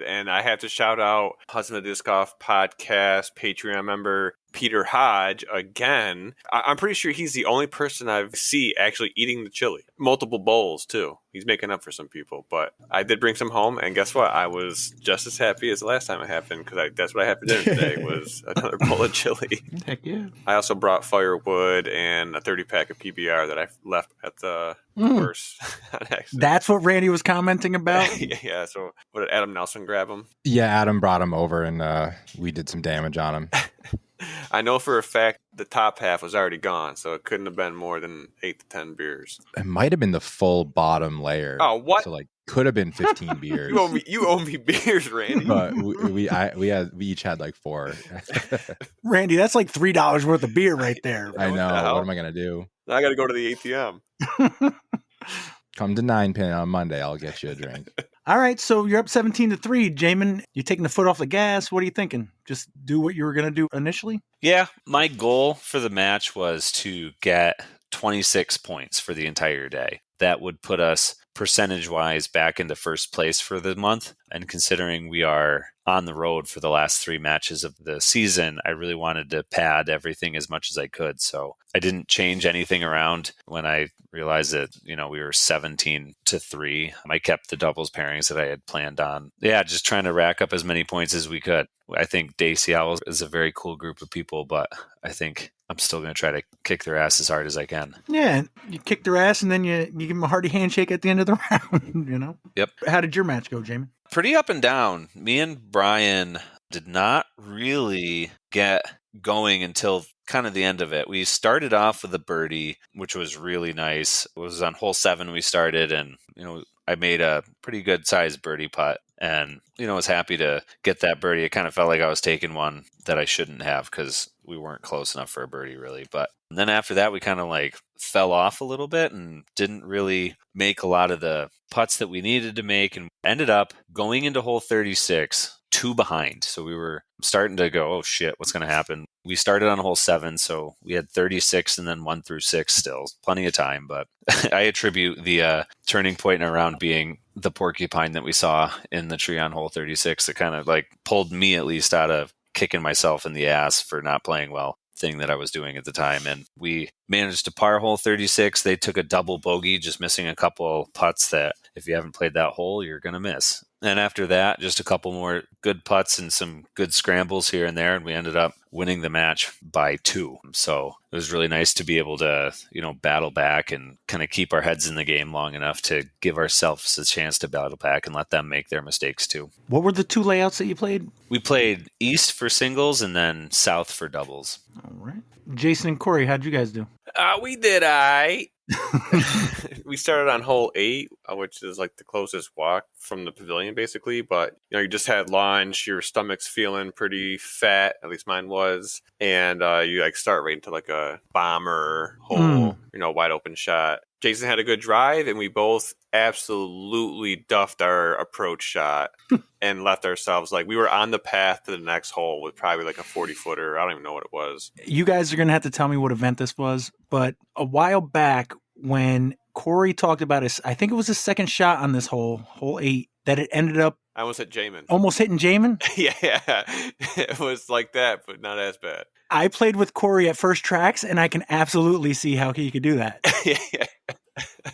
And I have to shout out Hudson the Disc Golf podcast Patreon member Peter Hodge again. I'm pretty sure he's the only person I see actually eating the chili. Multiple bowls, too. He's making up for some people. But I did bring some home, and guess what? I was just as happy as the last time it happened, because that's what I had for dinner today was another bowl of chili. Heck yeah. I also brought firewood and a 30-pack of PBR that I left at the course on accident. That's what Randy was commenting about? Yeah, so what did Adam Nelson grab him? Yeah, Adam brought him over, and we did some damage on him. I know for a fact the top half was already gone, so it couldn't have been more than 8 to 10 beers. It might have been the full bottom layer. Oh, what? So could have been 15 beers. You owe me beers, Randy. But we each had like 4. Randy, that's like $3 worth of beer right there. I know. What am I gonna do? Now I got to go to the ATM. Come to 9-pin on Monday. I'll get you a drink. All right, so you're up 17-3. Jaimen, you taking the foot off the gas? What are you thinking? Just do what you were going to do initially? Yeah, my goal for the match was to get 26 points for the entire day. that would put us percentage-wise back into first place for the month. And considering we are on the road for the last 3 matches of the season, I really wanted to pad everything as much as I could. So I didn't change anything around when I realized that, we were 17-3. I kept the doubles pairings that I had planned on. Yeah, just trying to rack up as many points as we could. I think Dacey Owls is a very cool group of people, but I think I'm still going to try to kick their ass as hard as I can. Yeah, you kick their ass and then you give them a hearty handshake at the end of the round, Yep. How did your match go, Jaimen? Pretty up and down. Me and Brian did not really get going until kind of the end of it. We started off with a birdie, which was really nice. It was on hole 7 we started, and I made a pretty good sized birdie putt, and was happy to get that birdie. It kind of felt like I was taking one that I shouldn't have because we weren't close enough for a birdie really. But then after that, we kind of fell off a little bit and didn't really make a lot of the putts that we needed to make, and ended up going into hole 36 2 behind. So we were starting to go, oh shit, what's going to happen? We started on hole 7, so we had 36 and then 1 through 6 still. Plenty of time, but I attribute the turning point in a round being the porcupine that we saw in the tree on hole 36 that kind of pulled me at least out of kicking myself in the ass for not playing well thing that I was doing at the time. And we managed to par hole 36. They took a double bogey, just missing a couple putts that if you haven't played that hole, you're going to miss. And after that, just a couple more good putts and some good scrambles here and there, and we ended up winning the match by 2. So it was really nice to be able to, battle back and kind of keep our heads in the game long enough to give ourselves a chance to battle back and let them make their mistakes too. What were the 2 layouts that you played? We played east for singles and then south for doubles. All right. Jason and Corey, how'd you guys do? We did we started on hole 8, which is the closest walk from the pavilion, basically. But you just had lunch, your stomach's feeling pretty fat, at least mine was, and you start right into a bomber hole, wide open shot. Jason had a good drive, and we both absolutely duffed our approach shot and left ourselves we were on the path to the next hole with probably a 40-footer. I don't even know what it was. You guys are going to have to tell me what event this was, but a while back when Corey talked about I think it was his second shot on this hole 8, that it ended up I almost hit Jaimen. Almost hitting Jaimen? Yeah, it was like that, but not as bad. I played with Corey at First Tracks, and I can absolutely see how he could do that.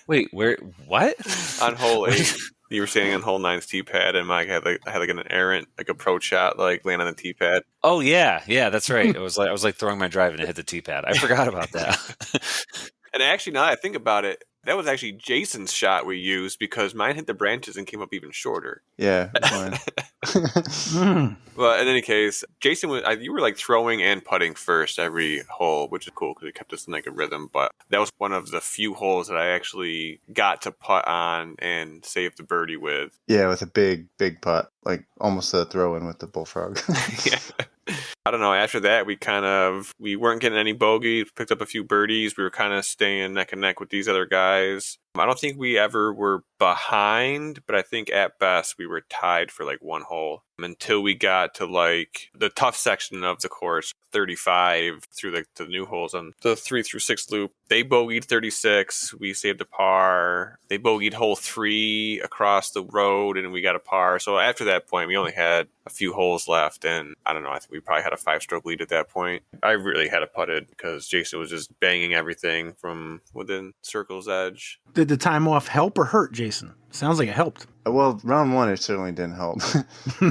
Wait, where? What? On hole 8, you were standing on hole 9's tee pad, and Mike had an errant approach shot, land on the tee pad. Oh yeah, that's right. It was I was throwing my drive and it hit the tee pad. I forgot about that. And actually, now that I think about it, that was actually Jason's shot we used because mine hit the branches and came up even shorter. Yeah, fine. Well, in any case, Jason you were throwing and putting first every hole, which is cool because it kept us in a rhythm. But that was one of the few holes that I actually got to putt on and save the birdie with. Yeah, with a big putt, almost a throw in with the bullfrog. Yeah. I don't know. After that, we weren't getting any bogeys, picked up a few birdies. We were kind of staying neck and neck with these other guys. I don't think we ever were behind, but I think at best we were tied for 1 hole until we got to the tough section of the course, 35 through the new holes on the 3 through 6 loop. They bogeyed 36. We saved a par. They bogeyed hole 3 across the road, and we got a par. So after that point, we only had a few holes left, and I don't know. I think we probably had a 5-stroke lead at that point. I really had it putted because Jason was just banging everything from within circle's edge. Did the time off help or hurt, Jason? Sounds like it helped. Well, round 1, it certainly didn't help.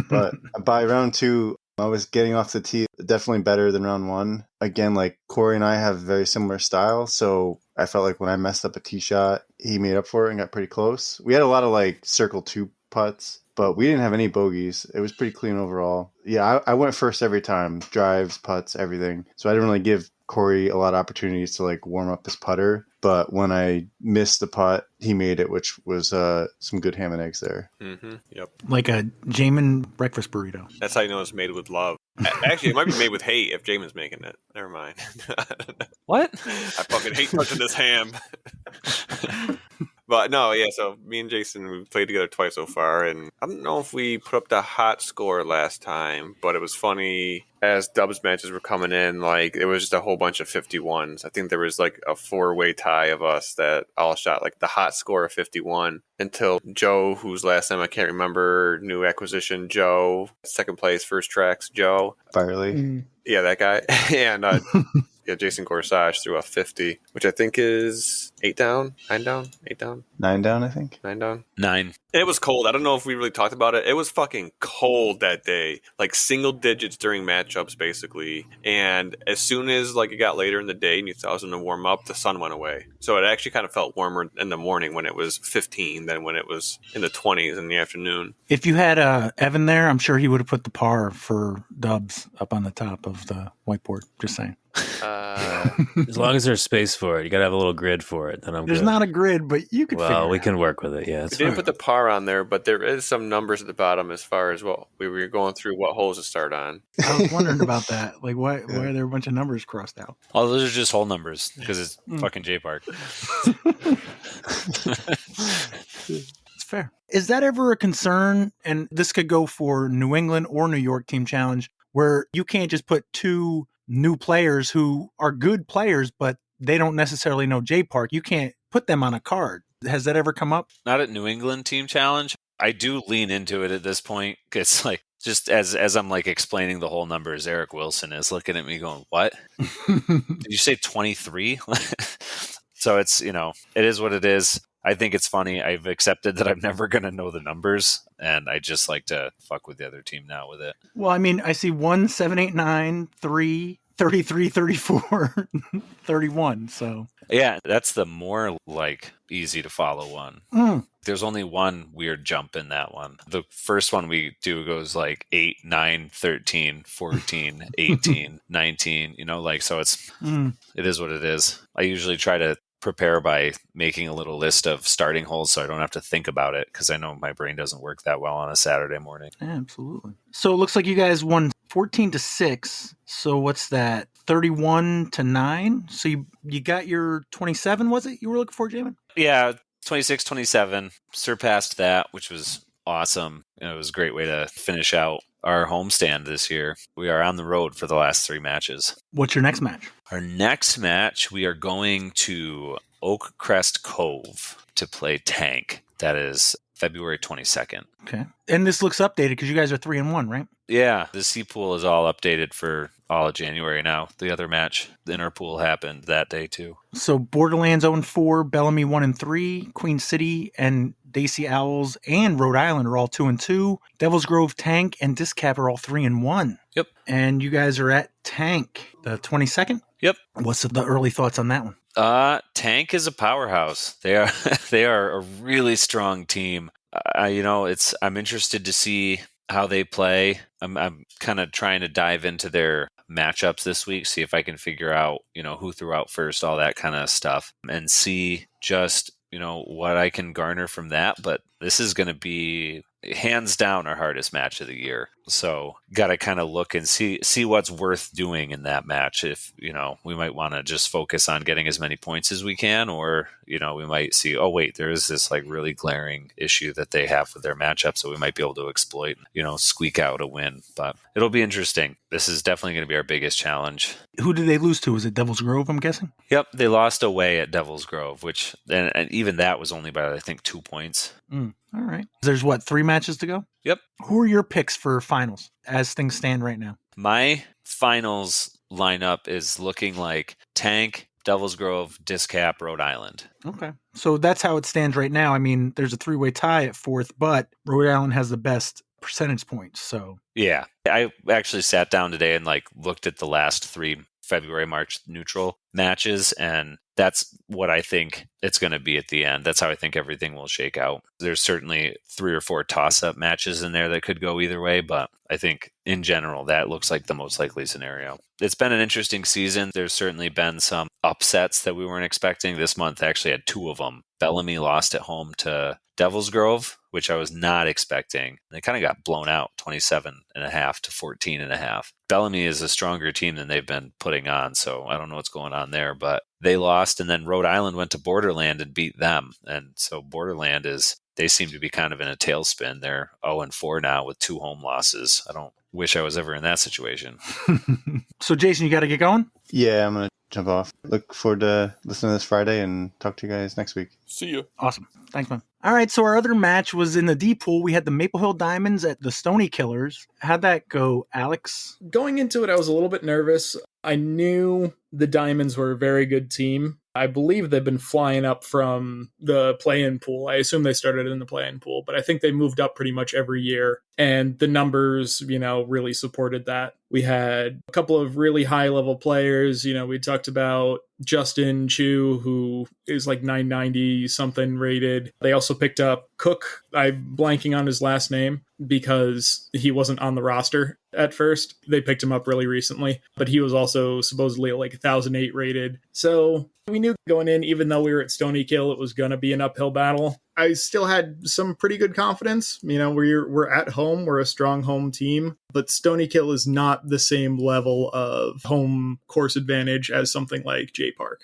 But by round 2, I was getting off the tee definitely better than round 1. Again, Corey and I have very similar style, so I felt like when I messed up a tee shot, he made up for it and got pretty close. We had a lot of circle 2 putts, but we didn't have any bogeys. It was pretty clean overall. Yeah, I went first every time. Drives, putts, everything. So I didn't really give Corey a lot of opportunities to warm up his putter. But when I missed the putt, he made it, which was some good ham and eggs there. Mm-hmm. Yep. Like a Jaimen breakfast burrito. That's how you know it's made with love. Actually, it might be made with hate if Jaimen's making it. Never mind. What? I fucking hate touching this ham. But no, yeah, so me and Jason, we played together twice so far, and I don't know if we put up the hot score last time, but it was funny as Dubs matches were coming in, like it was just a whole bunch of 51s. I think there was like a 4-way tie of us that all shot like the hot score of 51 until Joe, whose last name I can't remember, new acquisition Joe, second place, first tracks Joe. Firely. Yeah, that guy. And yeah, Jason Corsage threw a 50, which I think is 8 down, 9 down, 8 down, 9 down, I think. 9 down. 9. It was cold. I don't know if we really talked about it. It was fucking cold that day, like single digits during matchups, basically. And as soon as like it got later in the day and you thought it was going to warm up, the sun went away. So it actually kind of felt warmer in the morning when it was 15 than when it was in the 20s in the afternoon. If you had Evan there, I'm sure he would have put the par for Dubs up on the top of the whiteboard. Just saying. As long as there's space for it, you got to have a little grid for it. Then I'm There's good. not a grid, but you could figure it Well, we out. can work with it. Yeah, We it's didn't fine. put the par on there, but there is some numbers at the bottom as far as what we were going through, what holes to start on. I was wondering about that. Like, why are there a bunch of numbers crossed out? Oh, those are just whole numbers because it's fucking J Park. It's fair. Is that ever a concern? And this could go for New England or New York Team Challenge, where you can't just put two new players who are good players, but they don't necessarily know J Park. You can't put them on a card. Has that ever come up? Not at New England Team Challenge. I do lean into it at this point. It's like just as I'm like explaining the whole numbers, Eric Wilson is looking at me going, "What? Did you say 23?" So it's, it is what it is. I think it's funny. I've accepted that I'm never going to know the numbers, and I just like to fuck with the other team now with it. Well, I mean, I see 1, 7, 8, 9, 3, 33, 34, 31. So Yeah, that's the more like easy to follow one. There's only one weird jump in that one. The first one we do goes like 8, 9, 13, 14, 18, 19, so it is what it is. I usually try to prepare by making a little list of starting holes so I don't have to think about it, because I know my brain doesn't work that well on a Saturday morning. absolutely. So it looks like you guys won 14-6. So what's that? 31-9. So you got your 27. Was it you were looking for, Jaimen? Yeah, 26-27, surpassed that, which was awesome. It was a great way to finish out our homestand this year. We are on the road for the last 3 matches. What's your next match? Our next match, we are going to Oak Crest Cove to play Tank. That is February 22nd. Okay. And this looks updated because you guys are 3-1, right? Yeah, the C pool is all updated for all of January now. The other match, the inner pool, happened that day too. So Borderlands 0-4, Bellamy 1-3, Queen City and Dacey Owls and Rhode Island are all 2-2. Devil's Grove, Tank, and Discap are all 3-1. Yep. And you guys are at Tank, the 22nd? Yep. What's the early thoughts on that one? Tank is a powerhouse. They are they are a really strong team. I'm interested to see how they play. I'm kind of trying to dive into their matchups this week, see if I can figure out, who threw out first, all that kind of stuff, and see just, what I can garner from that. But this is going to be hands down our hardest match of the year. So got to kind of look and see what's worth doing in that match. If, we might want to just focus on getting as many points as we can, or, we might see, oh, wait, there is this like really glaring issue that they have with their matchup. So we might be able to exploit, squeak out a win. But it'll be interesting. This is definitely going to be our biggest challenge. Who did they lose to? Was it Devil's Grove, I'm guessing? Yep. They lost away at Devil's Grove, which, and even that was only by, I think, 2 points. All right. There's 3 matches to go? Yep. Who are your picks for finals as things stand right now? My finals lineup is looking like Tank, Devil's Grove, Discap, Rhode Island. Okay. So that's how it stands right now. I mean, there's a 3-way tie at 4th, but Rhode Island has the best percentage points. So yeah, I actually sat down today and looked at the last 3 February, March neutral matches, and that's what I think it's going to be at the end. That's how I think everything will shake out. There's certainly 3 or 4 toss-up matches in there that could go either way, but I think in general, that looks like the most likely scenario. It's been an interesting season. There's certainly been some upsets that we weren't expecting. This month actually had 2 of them. Bellamy lost at home to Devil's Grove, which I was not expecting. They kind of got blown out 27.5 to 14.5. Bellamy is a stronger team than they've been putting on, so I don't know what's going on there, but they lost. And then Rhode Island went to Borderlands Borderland and beat them. And so Borderland they seem to be kind of in a tailspin. They're 0-4 now with 2 home losses. I don't wish I was ever in that situation. So, Jason, you got to get going? Yeah, I'm going to jump off. Look forward to listening to this Friday and talk to you guys next week. See you. Awesome. Thanks, man. All right, so our other match was in the D pool. We had the Maple Hill Diamonds at the Stony Killers. How'd that go, Alex? Going into it, I was a little bit nervous. I knew the Diamonds were a very good team. I believe they've been flying up from the play-in pool. I assume they started in the play-in pool, but I think they moved up pretty much every year. And the numbers, really supported that. We had a couple of really high-level players. We talked about Justin Chu, who is like 990 something rated. They also picked up Cook. I'm blanking on his last name because he wasn't on the roster at first. They picked him up really recently, but he was also supposedly like 1008 rated. So we knew going in, even though we were at Stony Kill, it was going to be an uphill battle. I still had some pretty good confidence. We're at home. We're a strong home team, but Stony Kill is not the same level of home course advantage as something like J Park.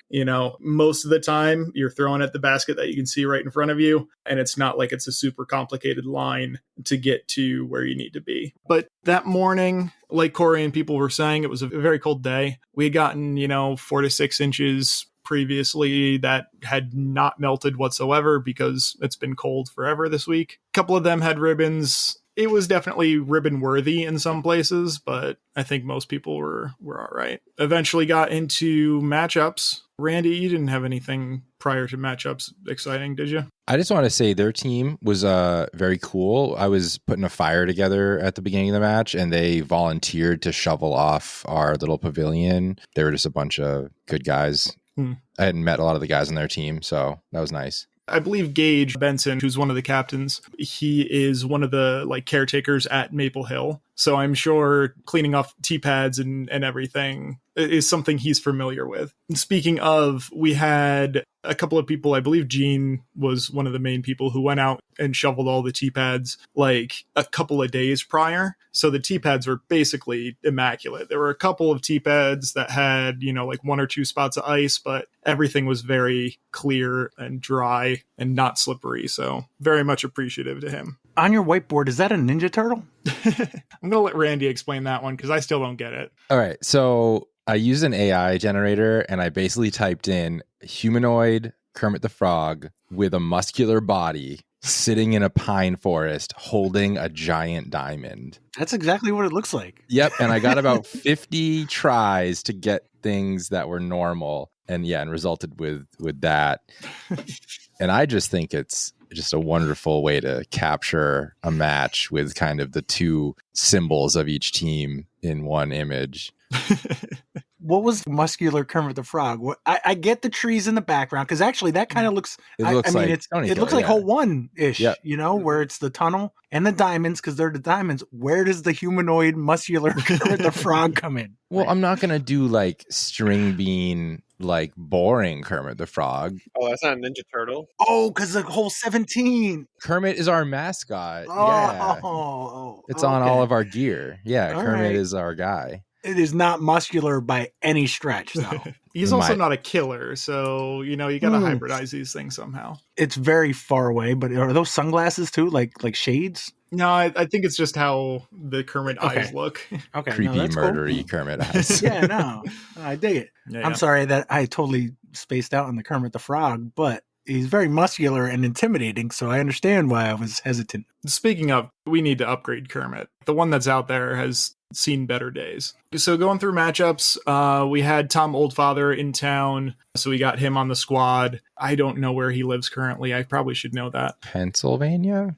Most of the time you're throwing at the basket that you can see right in front of you, and it's not like it's a super complicated line to get to where you need to be. But that morning, like Corey and people were saying, it was a very cold day. We had gotten, 4 to 6 inches previously that had not melted whatsoever because it's been cold forever this week. A couple of them had ribbons. It was definitely ribbon worthy in some places, but I think most people were all right. Eventually got into matchups. Randy, you didn't have anything prior to matchups exciting, did you? I just want to say their team was very cool. I was putting a fire together at the beginning of the match, and they volunteered to shovel off our little pavilion. They were just a bunch of good guys. I hadn't met a lot of the guys on their team, so that was nice. I believe Gage Benson, who's one of the captains, he is one of the caretakers at Maple Hill. So I'm sure cleaning off tee pads and everything is something he's familiar with. And speaking of, we had a couple of people, I believe Gene was one of the main people who went out and shoveled all the tee pads like a couple of days prior. So the tee pads were basically immaculate. There were a couple of tee pads that had, like 1 or 2 spots of ice, but everything was very clear and dry and not slippery. So very much appreciative to him. On your whiteboard, is that a Ninja Turtle? I'm going to let Randy explain that one because I still don't get it. All right. So I used an AI generator, and I basically typed in humanoid Kermit the Frog with a muscular body sitting in a pine forest holding a giant diamond. That's exactly what it looks like. Yep. And I got about 50 tries to get things that were normal. And resulted with that. And I just think it's just a wonderful way to capture a match with kind of the 2 symbols of each team in one image. What was muscular Kermit the Frog? I get the trees in the background because actually that kind of looks. It looks like Hole 1-ish, where it's the tunnel and the diamonds because they're the diamonds. Where does the humanoid muscular Kermit the Frog come in? Well, I'm not gonna do string bean. Boring Kermit the Frog. Oh, that's not a Ninja Turtle? Oh, because the Hole 17. Kermit is our mascot. It's on all of our gear. Yeah, all Kermit is our guy. It is not muscular by any stretch, though. He's also not a killer, so, you got to hybridize these things somehow. It's very far away, but are those sunglasses, too? Like shades? No, I think it's just how the Kermit eyes look. Okay, creepy, murdery cool. Kermit eyes. Yeah, no, I dig it. Yeah. I'm sorry that I totally spaced out on the Kermit the Frog, but he's very muscular and intimidating, so I understand why I was hesitant. Speaking of, we need to upgrade Kermit. The one that's out there has seen better days. So going through matchups, we had Tom Oldfather in town, so we got him on the squad. I don't know where he lives currently. I probably should know that. Pennsylvania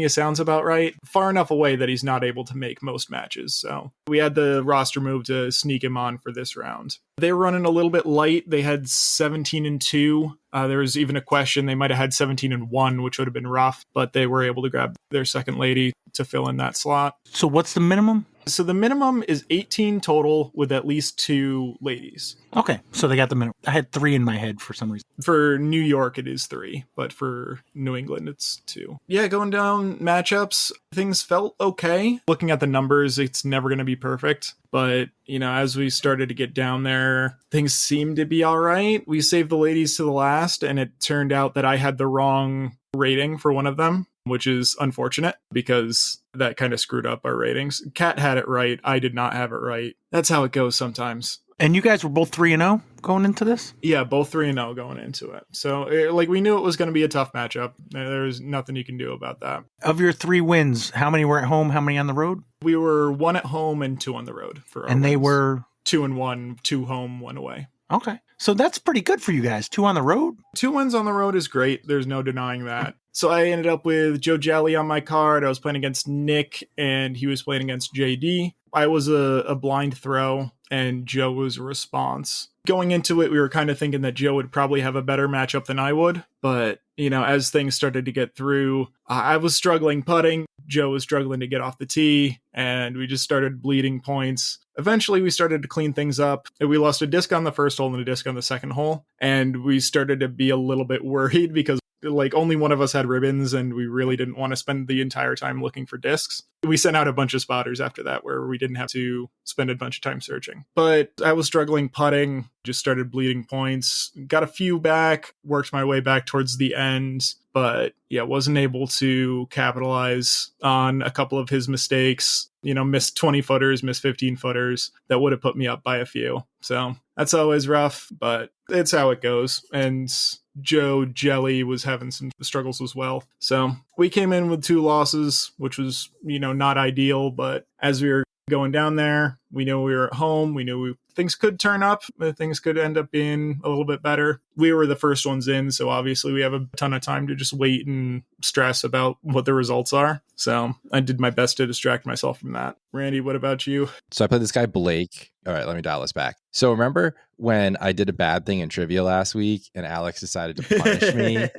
sounds about right. Far enough away that he's not able to make most matches. So we had the roster move to sneak him on for this round. They were running a little bit light. They had 17-2. There was even a question they might have had 17-1, which would have been rough, but they were able to grab their second lady. to fill in that slot. So what's the minimum? So the minimum is 18 total with at least 2 ladies. Okay, so they got the minimum. I had 3 in my head for some reason. For New York, it is 3, but for New England, it's 2. Yeah, going down matchups, things felt okay. Looking at the numbers, it's never going to be perfect. But, as we started to get down there, things seemed to be all right. We saved the ladies to the last, and it turned out that I had the wrong rating for one of them, which is unfortunate because that kind of screwed up our ratings. Kat had it right. I did not have it right. That's how it goes sometimes. And you guys were both 3-0 going into this? Yeah, both 3-0 going into it. So, we knew it was going to be a tough matchup. There was nothing you can do about that. Of your 3 wins, how many were at home? How many on the road? We were 1 at home and 2 on the road for our And they wins. were 2-1, 2 home, 1 away. okay. So that's pretty good for you guys. 2 on the road. 2 wins on the road is great. There's no denying that. So I ended up with Joe Jelly on my card. I was playing against Nick, and he was playing against JD. I was a blind throw, and Joe was a response. Going into it, we were kind of thinking that Joe would probably have a better matchup than I would. But, as things started to get through, I was struggling putting. Joe was struggling to get off the tee, and we just started bleeding points. Eventually, we started to clean things up. We lost a disc on the first hole and a disc on the second hole. And we started to be a little bit worried because only one of us had ribbons, and we really didn't want to spend the entire time looking for discs. We sent out a bunch of spotters after that where we didn't have to spend a bunch of time searching. But I was struggling putting, just started bleeding points, got a few back, worked my way back towards the end, but wasn't able to capitalize on a couple of his mistakes. Missed 20 footers, missed 15 footers. That would have put me up by a few. So that's always rough, but it's how it goes. And Joe Jelly was having some struggles as well. So we came in with 2 losses, which was, not ideal. But as we were going down there, we knew we were at home. We knew things could turn up. Things could end up being a little bit better. We were the first ones in, so obviously we have a ton of time to just wait and stress about what the results are. So I did my best to distract myself from that. Randy, what about you? So I played this guy, Blake. All right, let me dial this back. So remember when I did a bad thing in trivia last week and Alex decided to punish me?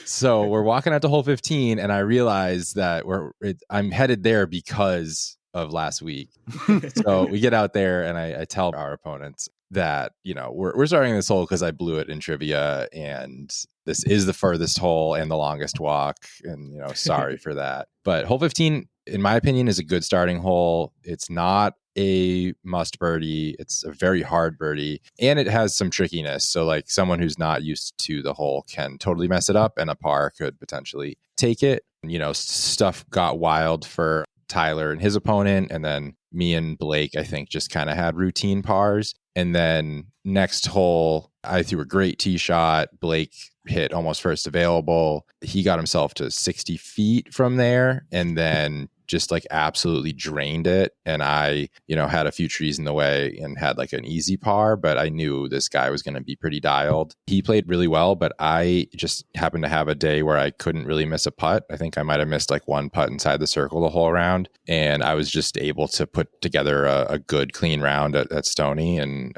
So we're walking out to hole 15 and I realized that I'm headed there because of last week. So we get out there and I tell our opponents that, we're starting this hole because I blew it in trivia and this is the furthest hole and the longest walk. And, sorry for that. But hole 15, in my opinion, is a good starting hole. It's not a must birdie. It's a very hard birdie and it has some trickiness. So someone who's not used to the hole can totally mess it up and a par could potentially take it. Stuff got wild for Tyler and his opponent, and then me and Blake, I think, just kind of had routine pars. And then next hole, I threw a great tee shot. Blake hit almost first available. He got himself to 60 feet from there and then just absolutely drained it. And I, had a few trees in the way and had an easy par, but I knew this guy was going to be pretty dialed. He played really well, but I just happened to have a day where I couldn't really miss a putt. I think I might have missed 1 putt inside the circle the whole round. And I was just able to put together a good, clean round at Stony and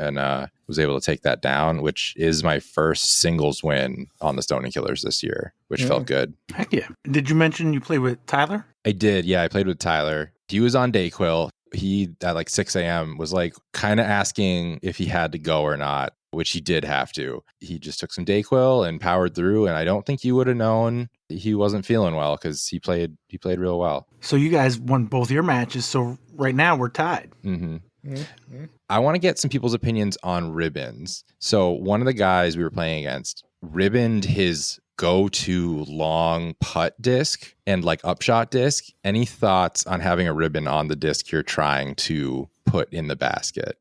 was able to take that down, which is my first singles win on the Stony Killers this year, which felt good. Heck yeah. Did you mention you played with Tyler? I did. Yeah, I played with Tyler. He was on Dayquil. He, at 6 a.m., was kind of asking if he had to go or not, which he did have to. He just took some Dayquil and powered through. And I don't think you would have known he wasn't feeling well because he played real well. So you guys won both your matches. So right now we're tied. Mm-hmm. Mm-hmm. I want to get some people's opinions on ribbons. So one of the guys we were playing against ribboned his go-to long putt disc and upshot disc. Any thoughts on having a ribbon on the disc you're trying to put in the basket?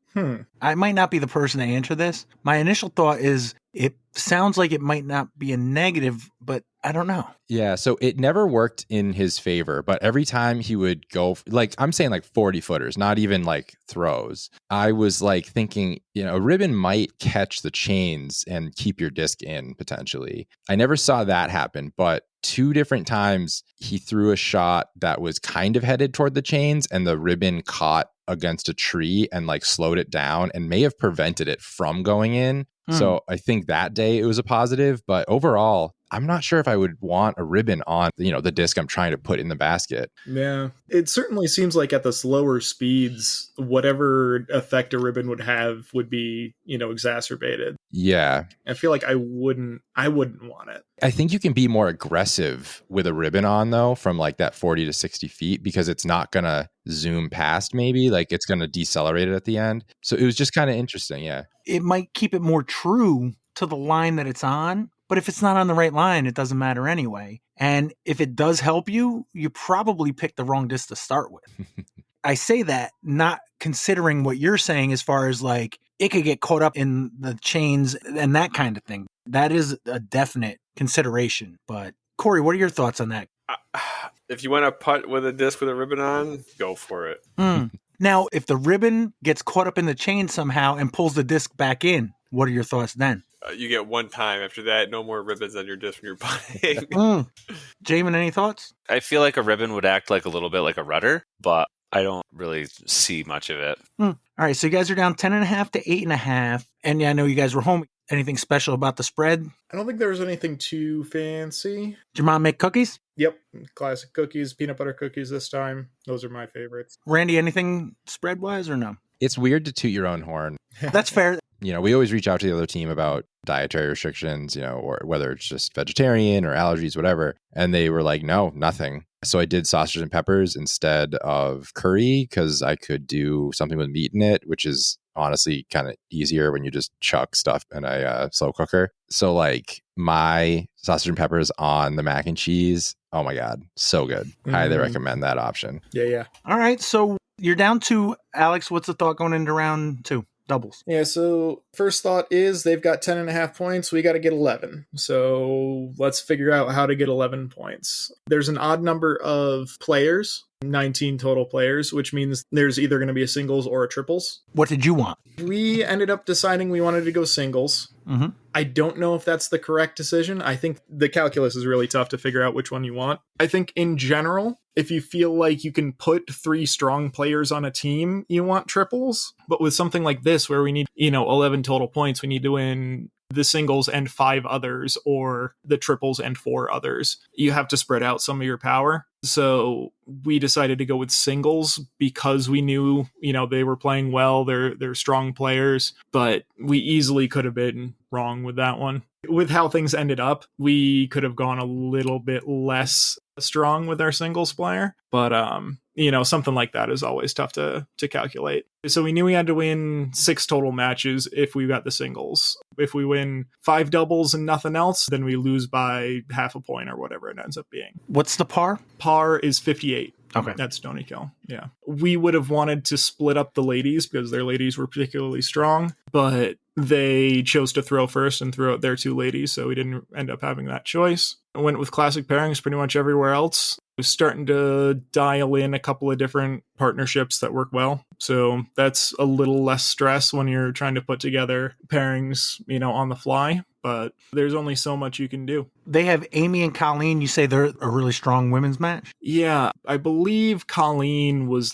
I might not be the person to answer this. My initial thought is it sounds like it might not be a negative, but I don't know. Yeah, so it never worked in his favor, but every time he would go, I'm saying 40 footers, not even throws. I was thinking, a ribbon might catch the chains and keep your disc in potentially. I never saw that happen, but 2 different times he threw a shot that was kind of headed toward the chains and the ribbon caught against a tree and slowed it down and may have prevented it from going in. So I think that day it was a positive, but overall I'm not sure if I would want a ribbon on, the disc I'm trying to put in the basket. Yeah, it certainly seems like at the slower speeds, whatever effect a ribbon would have would be, exacerbated. Yeah. I feel like I wouldn't want it. I think you can be more aggressive with a ribbon on, though, from like that 40 to 60 feet, because it's not going to zoom past, maybe. Like it's going to decelerate it at the end. So it was just kind of interesting. Yeah. It might keep it more true to the line that it's on. But if it's not on the right line, it doesn't matter anyway. And if it does help you, you probably picked the wrong disc to start with. I say that not considering what you're saying as far as like it could get caught up in the chains and that kind of thing. That is a definite consideration. But Corey, what are your thoughts on that? If you want to putt with a disc with a ribbon on, go for it. Now, if the ribbon gets caught up in the chain somehow and pulls the disc back in, what are your thoughts then? You get one time. After that, no more ribbons on your disc when you're putting. Jamin, any thoughts? I feel like a ribbon would act like a little bit like a rudder, but I don't really see much of it. All right, so you guys are down 10.5 to 8.5. And yeah, I know you guys were home. Anything special about the spread? I don't think there was anything too fancy. Did your mom make cookies? Yep, classic cookies, peanut butter cookies this time. Those are my favorites. Randy, anything spread-wise or no? It's weird to toot your own horn. That's fair. We always reach out to the other team about dietary restrictions, or whether it's just vegetarian or allergies, whatever. And they were like, no, nothing. So I did sausage and peppers instead of curry because I could do something with meat in it, which is honestly kind of easier when you just chuck stuff in a slow cooker. So like my sausage and peppers on the mac and cheese, oh my God, so good. Highly recommend that option. Yeah. All right, so you're down to Alex. What's the thought going into round 2? Doubles. Yeah, so first thought is they've got 10.5 points. We got to get 11. So let's figure out how to get 11 points. There's an odd number of players, 19 total players, which means there's either going to be a singles or a triples. What did you want? We ended up deciding we wanted to go singles. I don't know if that's the correct decision. I think the calculus is really tough to figure out which one you want. I think in general, if you feel like you can put 3 strong players on a team, you want triples. But with something like this, where we need, 11 total points, we need to win the singles and 5 others, or the triples and 4 others. You have to spread out some of your power. So we decided to go with singles because we knew, they were playing well. They're strong players, but we easily could have been wrong with that one. With how things ended up, we could have gone a little bit less strong with our singles player, but something like that is always tough to calculate. So we knew we had to win 6 total matches if we got the singles. If we win 5 doubles and nothing else, then we lose by half a point or whatever it ends up being. What's the par? Par is 58. Okay. That's Stony Kill. Yeah. We would have wanted to split up the ladies because their ladies were particularly strong, but they chose to throw first and throw out their 2 ladies, so we didn't end up having that choice. I went with classic pairings pretty much everywhere else. I was starting to dial in a couple of different partnerships that work well. So that's a little less stress when you're trying to put together pairings, on the fly. But there's only so much you can do. They have Amy and Colleen. You say they're a really strong women's match? Yeah, I believe Colleen was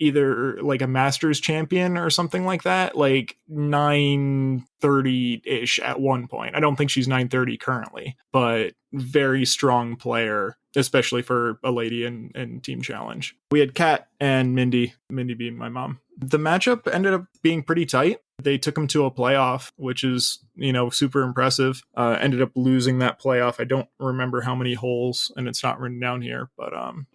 either a Masters champion or something like that, 930-ish at one point. I don't think she's 930 currently, but very strong player, especially for a lady in Team Challenge. We had Kat and Mindy being my mom. The matchup ended up being pretty tight. They took them to a playoff, which is, super impressive. Ended up losing that playoff. I don't remember how many holes, and it's not written down here, but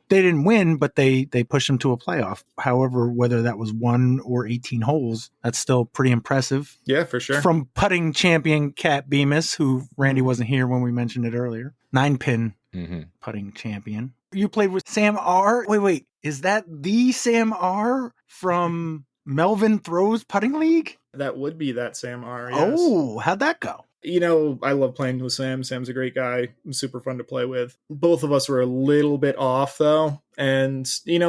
they didn't win, but they pushed them to a playoff. However, whether that was 1 or 18 holes, that's still pretty impressive. Yeah, for sure. From putting champion Kat Bemis, who Randy wasn't here when we mentioned it earlier. 9-pin putting champion. You played with Sam R. Wait. Is that the Sam R from Melvin Throws Putting League? That would be that Sam R. Yes. Oh, how'd that go? I love playing with Sam. Sam's a great guy. Super fun to play with. Both of us were a little bit off, though. And,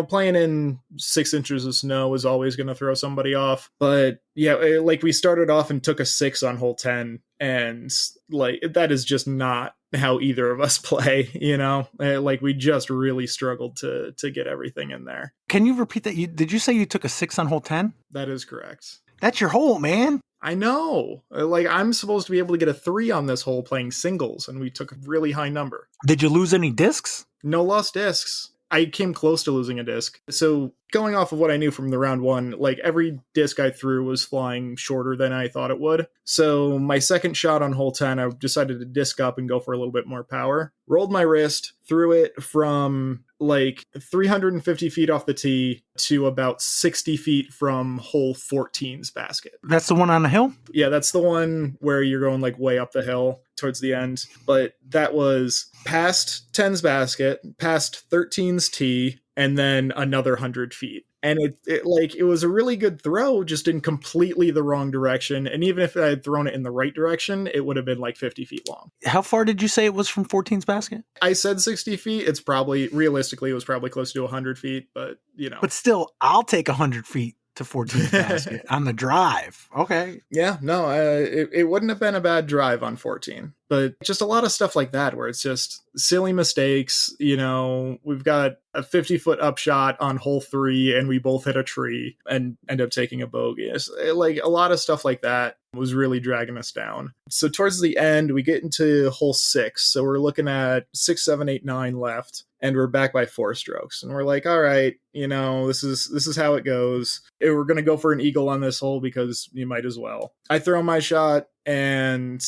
playing in 6 inches of snow is always going to throw somebody off. But, yeah, we started off and took a 6 on hole 10. And, that is just not how either of us play, we just really struggled to get everything in there. Can you repeat that? Did you say you took a 6 on hole 10? That is correct. That's your hole, man. I know. Like, I'm supposed to be able to get a 3 on this hole playing singles, and we took a really high number. Did you lose any discs? No lost discs. I came close to losing a disc. So going off of what I knew from the round 1, like every disc I threw was flying shorter than I thought it would. So my second shot on hole 10, I decided to disc up and go for a little bit more power. Rolled my wrist, threw it from like 350 feet off the tee to about 60 feet from hole 14's basket. That's the one on the hill? Yeah, that's the one where you're going like way up the hill towards the end. But that was past 10's basket, past 13's tee, and then another 100 feet. And it was a really good throw, just in completely the wrong direction. And even if I had thrown it in the right direction, it would have been like 50 feet long. How far did you say it was from 14's basket? I said 60 feet. It's probably, realistically, it was probably close to 100 feet, but you know. But still, I'll take 100 feet to 14's basket on the drive. Okay. Yeah, no, it wouldn't have been a bad drive on 14. But just a lot of stuff like that where it's just silly mistakes. You know, we've got a 50-foot upshot on hole 3 and we both hit a tree and end up taking a bogey. It's like a lot of stuff like that was really dragging us down. So towards the end, we get into hole 6. So we're looking at 6, 7, 8, 9 left. And we're back by 4 strokes. And we're like, all right, you know, this is how it goes. We're going to go for an eagle on this hole because you might as well. I throw my shot and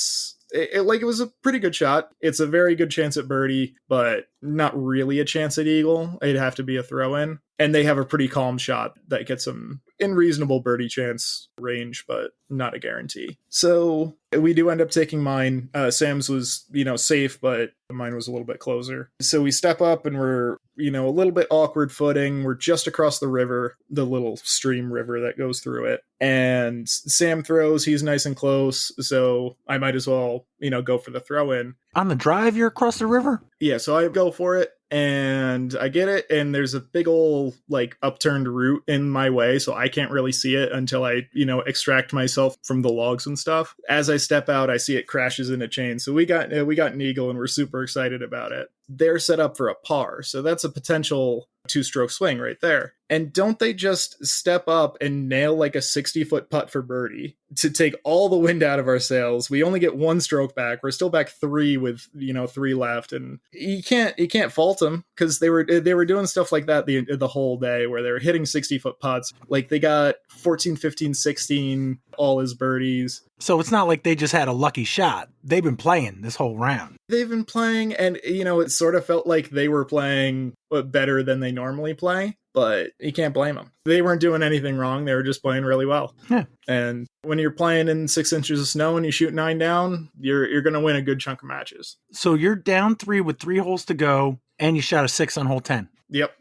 it was a pretty good shot. It's a very good chance at birdie, but not really a chance at eagle. It'd have to be a throw in. And they have a pretty calm shot that gets them in reasonable birdie chance range, but not a guarantee. So we do end up taking mine. Sam's was, safe, but mine was a little bit closer. So we step up and we're, a little bit awkward footing. We're just across the river, the little stream river that goes through it. And Sam throws, he's nice and close. So I might as well, go for the throw in. On the drive, you're across the river? Yeah, so I go for it and I get it. And there's a big old upturned root in my way. So I can't really see it until I, extract myself from the logs and stuff. As I step out, I see it crashes in a chain. So we got an eagle and we're super excited about it. They're set up for a par. So that's a potential 2-stroke swing right there. And don't they just step up and nail a 60-foot putt for birdie to take all the wind out of our sails? We only get 1 stroke back. We're still back 3 with 3 left, and you can't fault them because they were doing stuff like that the whole day where they were hitting 60-foot putts. Like they got 14, 15, 16 all as birdies. So it's not like they just had a lucky shot. They've been playing this whole round. They've been playing, and it sort of felt like they were playing better than they normally play, but you can't blame them. They weren't doing anything wrong. They were just playing really well. Yeah. And when you're playing in 6 inches of snow and you shoot 9 down, you're going to win a good chunk of matches. So you're down 3 with 3 holes to go, and you shot a 6 on hole 10. Yep.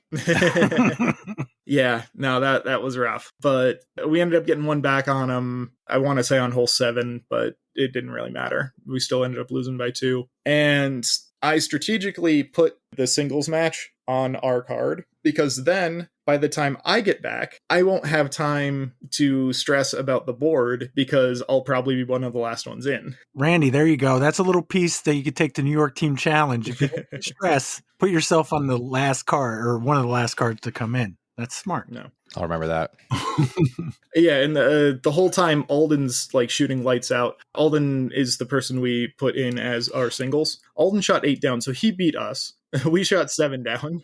Yeah, no, that was rough. But we ended up getting 1 back on them, I want to say on hole 7, but it didn't really matter. We still ended up losing by 2. And I strategically put the singles match on our card because then by the time I get back, I won't have time to stress about the board because I'll probably be one of the last ones in. Randy, there you go. That's a little piece that you could take to New York Team Challenge. If you stress, put yourself on the last card or one of the last cards to come in. That's smart. No. I'll remember that. Yeah, and the whole time Alden's shooting lights out. Alden is the person we put in as our singles. Alden shot 8 down, so he beat us. We shot 7 down.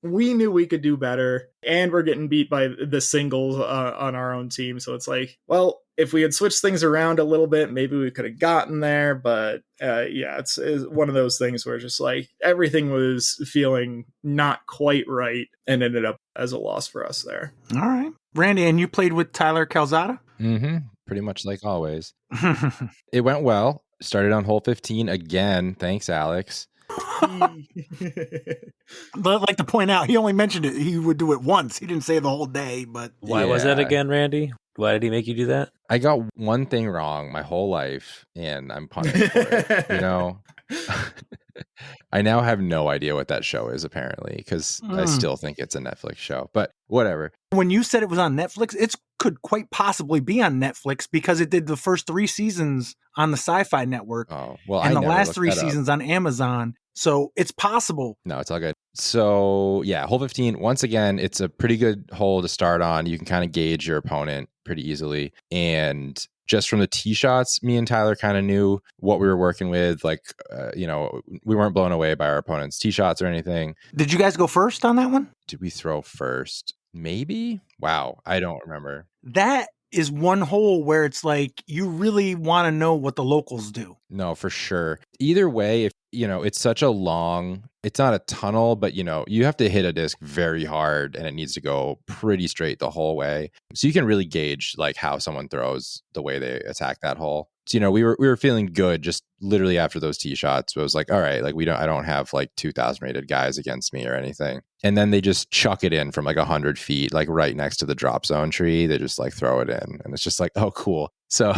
We knew we could do better, and we're getting beat by the singles on our own team. So it's like, well, if we had switched things around a little bit, maybe we could have gotten there. But it's one of those things where just everything was feeling not quite right and ended up as a loss for us there. All right. Randy, and you played with Tyler Calzada? Mm-hmm. Pretty much like always. It went well. Started on hole 15 again. Thanks, Alex. I'd like to point out, he only mentioned it. He would do it once. He didn't say the whole day, but... Why was that again, Randy? Why did he make you do that? I got one thing wrong my whole life, and I'm punished for it. I now have no idea what that show is, apparently, because I still think it's a Netflix show. But whatever. When you said it was on Netflix, it could quite possibly be on Netflix because it did the first 3 seasons on the Sci-Fi Network. Oh, well, and I the never last 3 looked that up. seasons on Amazon. So it's possible. No, it's all good. So yeah, hole 15, once again, it's a pretty good hole to start on. You can kind of gauge your opponent pretty easily. And just from the tee shots, me and Tyler kind of knew what we were working with. Like, we weren't blown away by our opponent's tee shots or anything. Did you guys go first on that one? Did we throw first? Maybe. Wow. I don't remember. That is one hole where it's like you really want to know what the locals do. No, for sure. Either way, if it's such a long, it's not a tunnel, but you have to hit a disc very hard and it needs to go pretty straight the whole way. So you can really gauge like how someone throws the way they attack that hole. So, we were feeling good just literally after those tee shots. It was like, all right, like I don't have like 2,000 rated guys against me or anything. And then they just chuck it in from like 100 feet, like right next to the drop zone tree. They just like throw it in and it's just like, oh, cool. So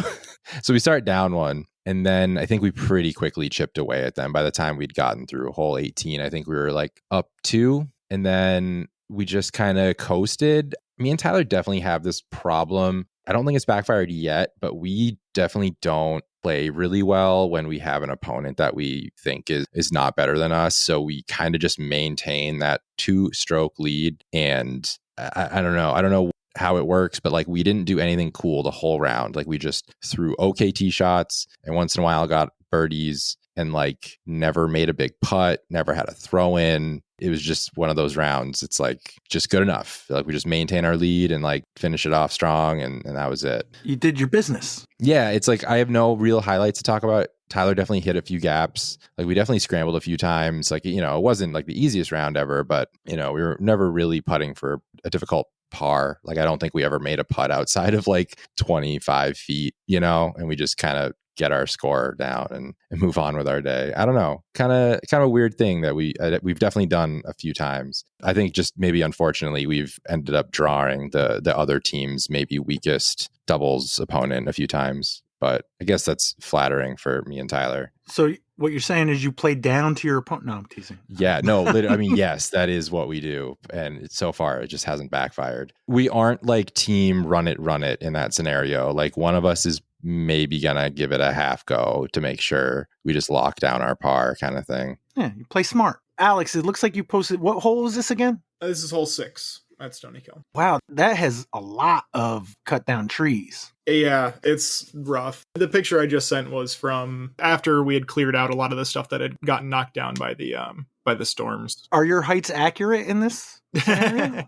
we start down one. And then I think we pretty quickly chipped away at them. By the time we'd gotten through hole 18, I think we were like up 2. And then we just kind of coasted. Me and Tyler definitely have this problem. I don't think it's backfired yet, but we definitely don't play really well when we have an opponent that we think is not better than us. So we kind of just maintain that 2-stroke lead. And I don't know how it works, but like we didn't do anything cool the whole round. Like we just threw okay tee shots and once in a while got birdies and like never made a big putt, never had a throw in. It was just one of those rounds. It's like just good enough. Like we just maintain our lead and like finish it off strong and that was it. You did your business. Yeah, it's like I have no real highlights to talk about. Tyler definitely hit a few gaps. Like we definitely scrambled a few times. Like, it wasn't like the easiest round ever, but we were never really putting for a difficult par. Like I don't think we ever made a putt outside of like 25 feet, and we just kind of get our score down and move on with our day. I don't know, kind of a weird thing that we've definitely done a few times. I think just maybe unfortunately we've ended up drawing the other team's maybe weakest doubles opponent a few times. But I guess that's flattering for me and Tyler. So what you're saying is you play down to your opponent? No, I'm teasing. Yeah, no, I mean, yes, that is what we do. And so far, it just hasn't backfired. We aren't like team run it in that scenario. Like one of us is maybe going to give it a half go to make sure we just lock down our par kind of thing. Yeah, you play smart. Alex, it looks like you posted, what hole is this again? This is hole 6 at Stony Kill. Wow, that has a lot of cut down trees. Yeah, it's rough. The picture I just sent was from after we had cleared out a lot of the stuff that had gotten knocked down by the storms. Are your heights accurate in this scenario?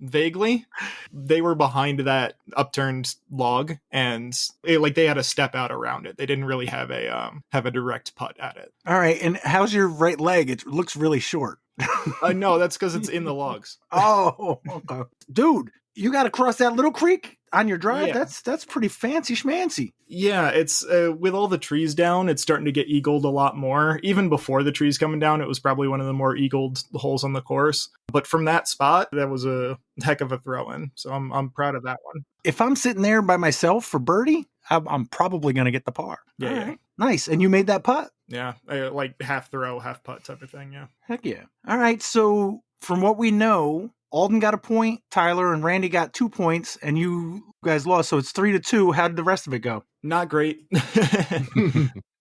Vaguely. They were behind that upturned log and they had a step out around it. They didn't really have a direct putt at it. All right, and how's your right leg? It looks really short. No, that's because it's in the logs. Oh, okay. Dude, you got to cross that little creek on your drive. Yeah. That's pretty fancy schmancy. Yeah, it's with all the trees down, it's starting to get eagled a lot more. Even before the trees coming down, it was probably one of the more eagled holes on the course. But from that spot, that was a heck of a throw-in. So I'm proud of that one. If I'm sitting there by myself for birdie, I'm probably going to get the par. Yeah, All yeah. right. Nice. And you made that putt? Yeah, like half throw, half putt type of thing, yeah. Heck yeah. All right, so from what we know, Alden got a point, Tyler and Randy got 2 points, and you guys lost, so it's 3-2. How did the rest of it go? Not great.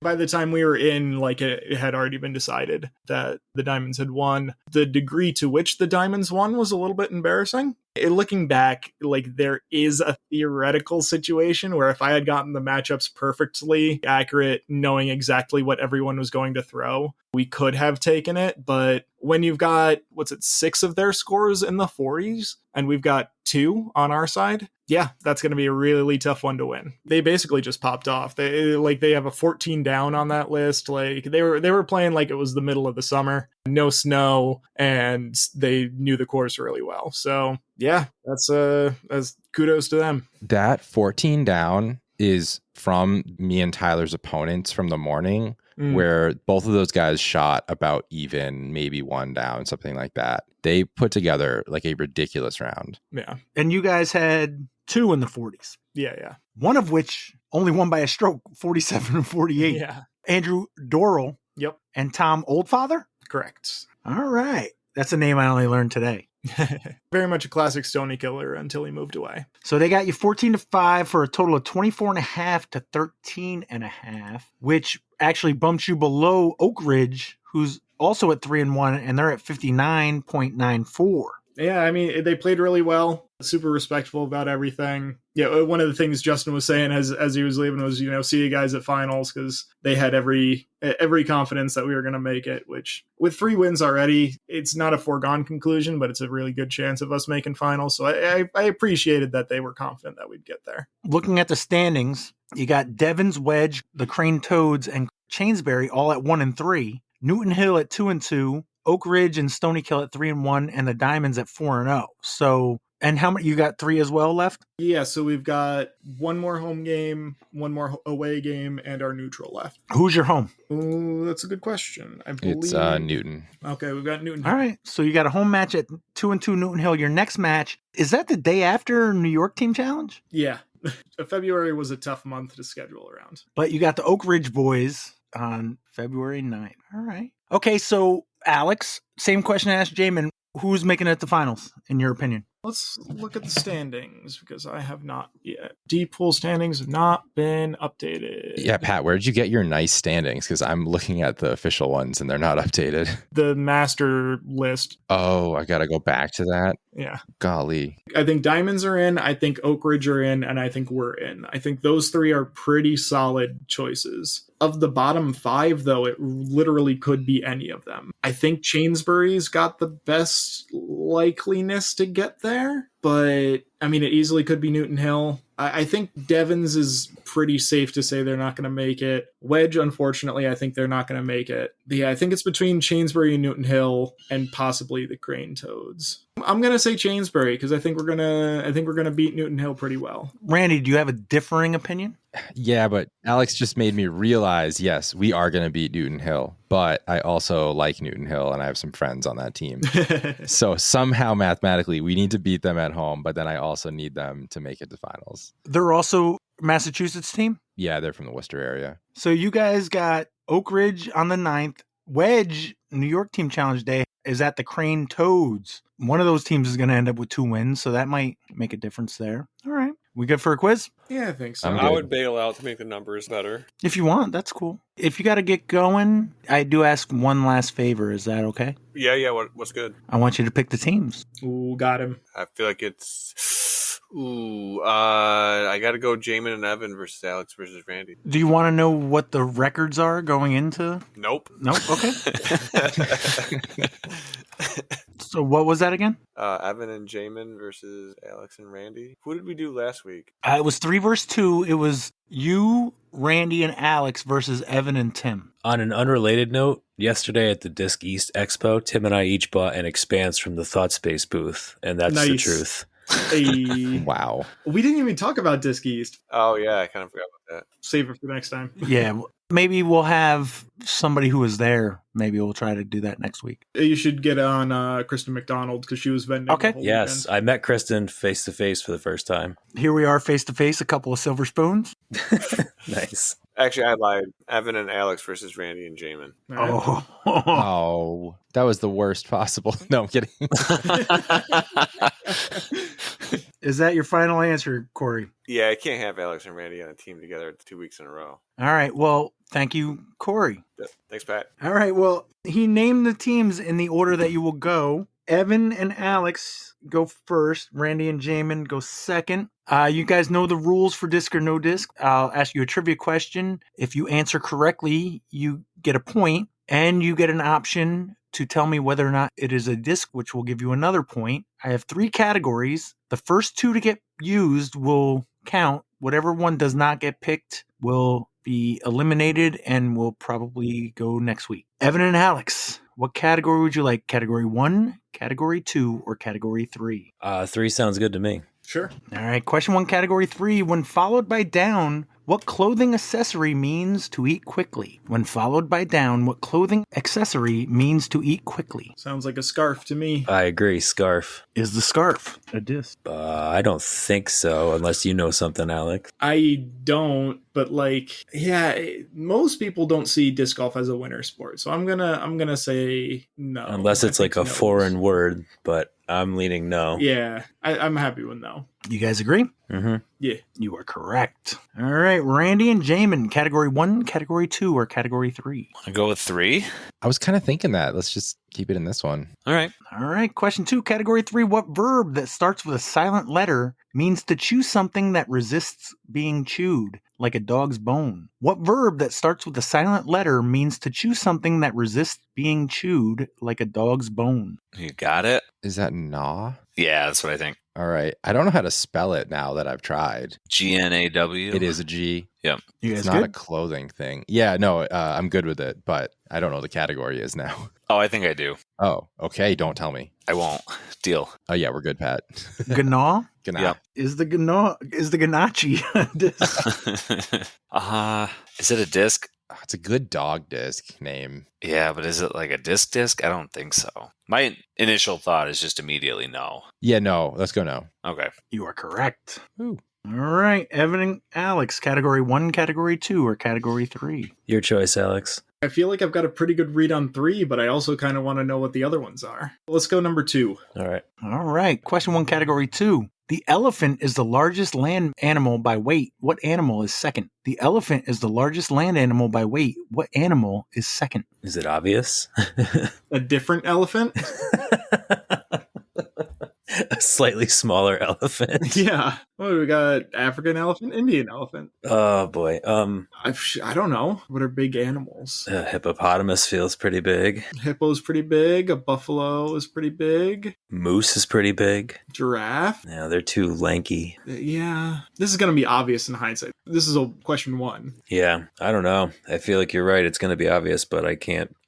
By the time we were in, it had already been decided that the Diamonds had won. The degree to which the Diamonds won was a little bit embarrassing. Looking back, there is a theoretical situation where if I had gotten the matchups perfectly accurate, knowing exactly what everyone was going to throw, we could have taken it. But when you've got, 6 of their scores in the 40s, and we've got 2 on our side, yeah, that's going to be a really tough one to win. They basically just popped off. They have a 14 down on that list. They were playing like it was the middle of the summer, no snow, and they knew the course really well. So yeah, that's kudos to them. That 14 down is from me and Tyler's opponents from the morning, where both of those guys shot about even, maybe 1 down, something like that. They put together like a ridiculous round. Yeah. And you guys had 2 in the 40s. Yeah. One of which only won by a stroke, 47 and 48. Yeah. Andrew Dorrell. Yep. And Tom Oldfather? Correct. All right. That's a name I only learned today. Very much a classic Stony Killer until he moved away. So they got you 14-5 for a total of 24.5 to 13.5, which actually bumps you below Oak Ridge, who's also at 3-1, and they're at 59.94. Yeah, I mean, they played really well. super respectful about everything. Yeah, one of the things Justin was saying as he was leaving was, see you guys at finals, because they had every confidence that we were going to make it, which with 3 wins already, it's not a foregone conclusion, but it's a really good chance of us making finals. So I appreciated that they were confident that we'd get there. Looking at the standings, you got Devon's, Wedge, the Crane Toads, and Chainsbury all at 1 and 3. Newton Hill at 2 and 2. Oak Ridge and Stony Kill at 3 and 1, and the Diamonds at 4 and 0. So, and how many, you got 3 as well left? Yeah, so we've got 1 more home game, 1 more away game, and our neutral left. Who's your home? Oh, that's a good question. I believe It's Newton. Okay, we've got Newton. All right, so you got a home match at 2 and 2 Newton Hill. Your next match, is that the day after New York Team Challenge? Yeah. February was a tough month to schedule around. But you got the Oak Ridge boys on February 9th. All right. Okay, so Alex, same question I asked Jaimen. Who's making it to finals, in your opinion? Let's look at the standings, because I have not yet. D-pool standings have not been updated. Yeah, Pat, where did you get your nice standings? Because I'm looking at the official ones and they're not updated. The master list. Oh, I got to go back to that. Yeah. Golly. I think Diamonds are in, I think Oak Ridge are in, and I think we're in. I think those 3 are pretty solid choices. Of the bottom 5, though, it literally could be any of them. I think Chainsbury's got the best likeliness to get there, but I mean, it easily could be Newton Hill. I think Devon's is pretty safe to say they're not going to make it. Wedge, unfortunately, I think they're not going to make it. But yeah, I think it's between Chainsbury and Newton Hill, and possibly the Crane Toads. I'm going to say Chainsbury, because I think we're gonna beat Newton Hill pretty well. Randy, do you have a differing opinion? Yeah, but Alex just made me realize, yes, we are going to beat Newton Hill, but I also like Newton Hill and I have some friends on that team. So somehow mathematically we need to beat them at home, but then I also need them to make it to finals. They're also Massachusetts team? Yeah, they're from the Worcester area. So you guys got Oak Ridge on the 9th. Wedge, New York Team Challenge Day, is at the Crane Toads. One of those teams is going to end up with 2 wins, so that might make a difference there. All right. We good for a quiz? Yeah, I think so. I would bail out to make the numbers better. If you want, that's cool. If you got to get going, I do ask one last favor. Is that okay? Yeah. What's good? I want you to pick the teams. Ooh, got him. I feel like it's... I got to go Jaimen and Evan versus Alex versus Randy. Do you want to know what the records are going into? Nope. Okay. So what was that again? Evan and Jaimen versus Alex and Randy. Who did we do last week? It was 3 versus 2. It was you, Randy, and Alex versus Evan and Tim. On an unrelated note, yesterday at the Disc East Expo, Tim and I each bought an Expanse from the ThoughtSpace booth, and that's the truth. Hey. Wow. We didn't even talk about Disc East. Oh, yeah, I kind of forgot about that. Save it for next time. Yeah, maybe we'll have somebody who was there. Maybe we'll try to do that next week. You should get on Kristen McDonald, because she was vending. Okay. The whole Yes, weekend. I met Kristen face to face for the first time. Here we are face to face, a couple of silver spoons. Nice. Actually, I lied. Evan and Alex versus Randy and Jaimen. All right. Oh. Oh, that was the worst possible. No, I'm kidding. Is that your final answer, Corey? Yeah, I can't have Alex and Randy on a team together 2 weeks in a row. All right. Well, thank you, Corey. Yeah, thanks, Pat. All right. Well, he named the teams in the order that you will go. Evan and Alex go first. Randy and Jaimen go second. You guys know the rules for disc or no disc. I'll ask you a trivia question. If you answer correctly, you get a point, and you get an option to tell me whether or not it is a disc, which will give you another point. I have 3 categories. The first 2 to get used will count. Whatever one does not get picked will be eliminated and will probably go next week. Evan and Alex, what category would you like? Category 1, Category 2, or Category 3? 3 sounds good to me. Sure. All right, question 1, Category 3. When followed by down, what clothing accessory means to eat quickly? When followed by down, what clothing accessory means to eat quickly? Sounds like a scarf to me. I agree, scarf. Is the scarf a disc? I don't think so, unless you know something, Alex. I don't, but most people don't see disc golf as a winter sport. So I'm gonna say no. Unless it's like a foreign word, but I'm leaning no. Yeah, I'm happy with no. You guys agree? Mm-hmm. Yeah. You are correct. All right, Randy and Jaimen, Category 1, Category 2, or Category 3? Want to go with 3? I was kind of thinking that. Let's just Keep it in this one. All right. All right. Question 2, category 3. What verb that starts with a silent letter means to chew something that resists being chewed, like a dog's bone? What verb that starts with a silent letter means to chew something that resists being chewed, like a dog's bone? You got it? Is that gnaw? Yeah, that's what I think. All right. I don't know how to spell it now that I've tried. GNAW. It is a G. Yep. You guys It's not good? a clothing thing. Yeah, no, I'm good with it, but I don't know what the category is now. Oh, I think I do. Oh, okay. Don't tell me. I won't. Deal. Oh, yeah, we're good, Pat. Gnaw? Gonna- Yep. Is the ganache a disc? Is it a disc? Oh, it's a good dog disc name. Yeah, but is it like a disc? I don't think so. My initial thought is just immediately no. Yeah, no. Let's go no. Okay. You are correct. Ooh. All right. Evan and Alex, category 1, category 2, or category 3? Your choice, Alex. I feel like I've got a pretty good read on 3, but I also kind of want to know what the other ones are. Let's go number 2. All right. All right. Question 1, category 2. The elephant is the largest land animal by weight. What animal is second? The elephant is the largest land animal by weight. What animal is second? Is it obvious? A different elephant? A slightly smaller elephant. Yeah. Well, we got African elephant, Indian elephant. Oh boy. I don't know. What are big animals? A hippopotamus feels pretty big. Hippo's pretty big. A buffalo is pretty big. Moose is pretty big. Giraffe? Yeah, they're too lanky. Yeah. This is going to be obvious in hindsight. This is a question 1. Yeah, I don't know. I feel like you're right. It's going to be obvious, but I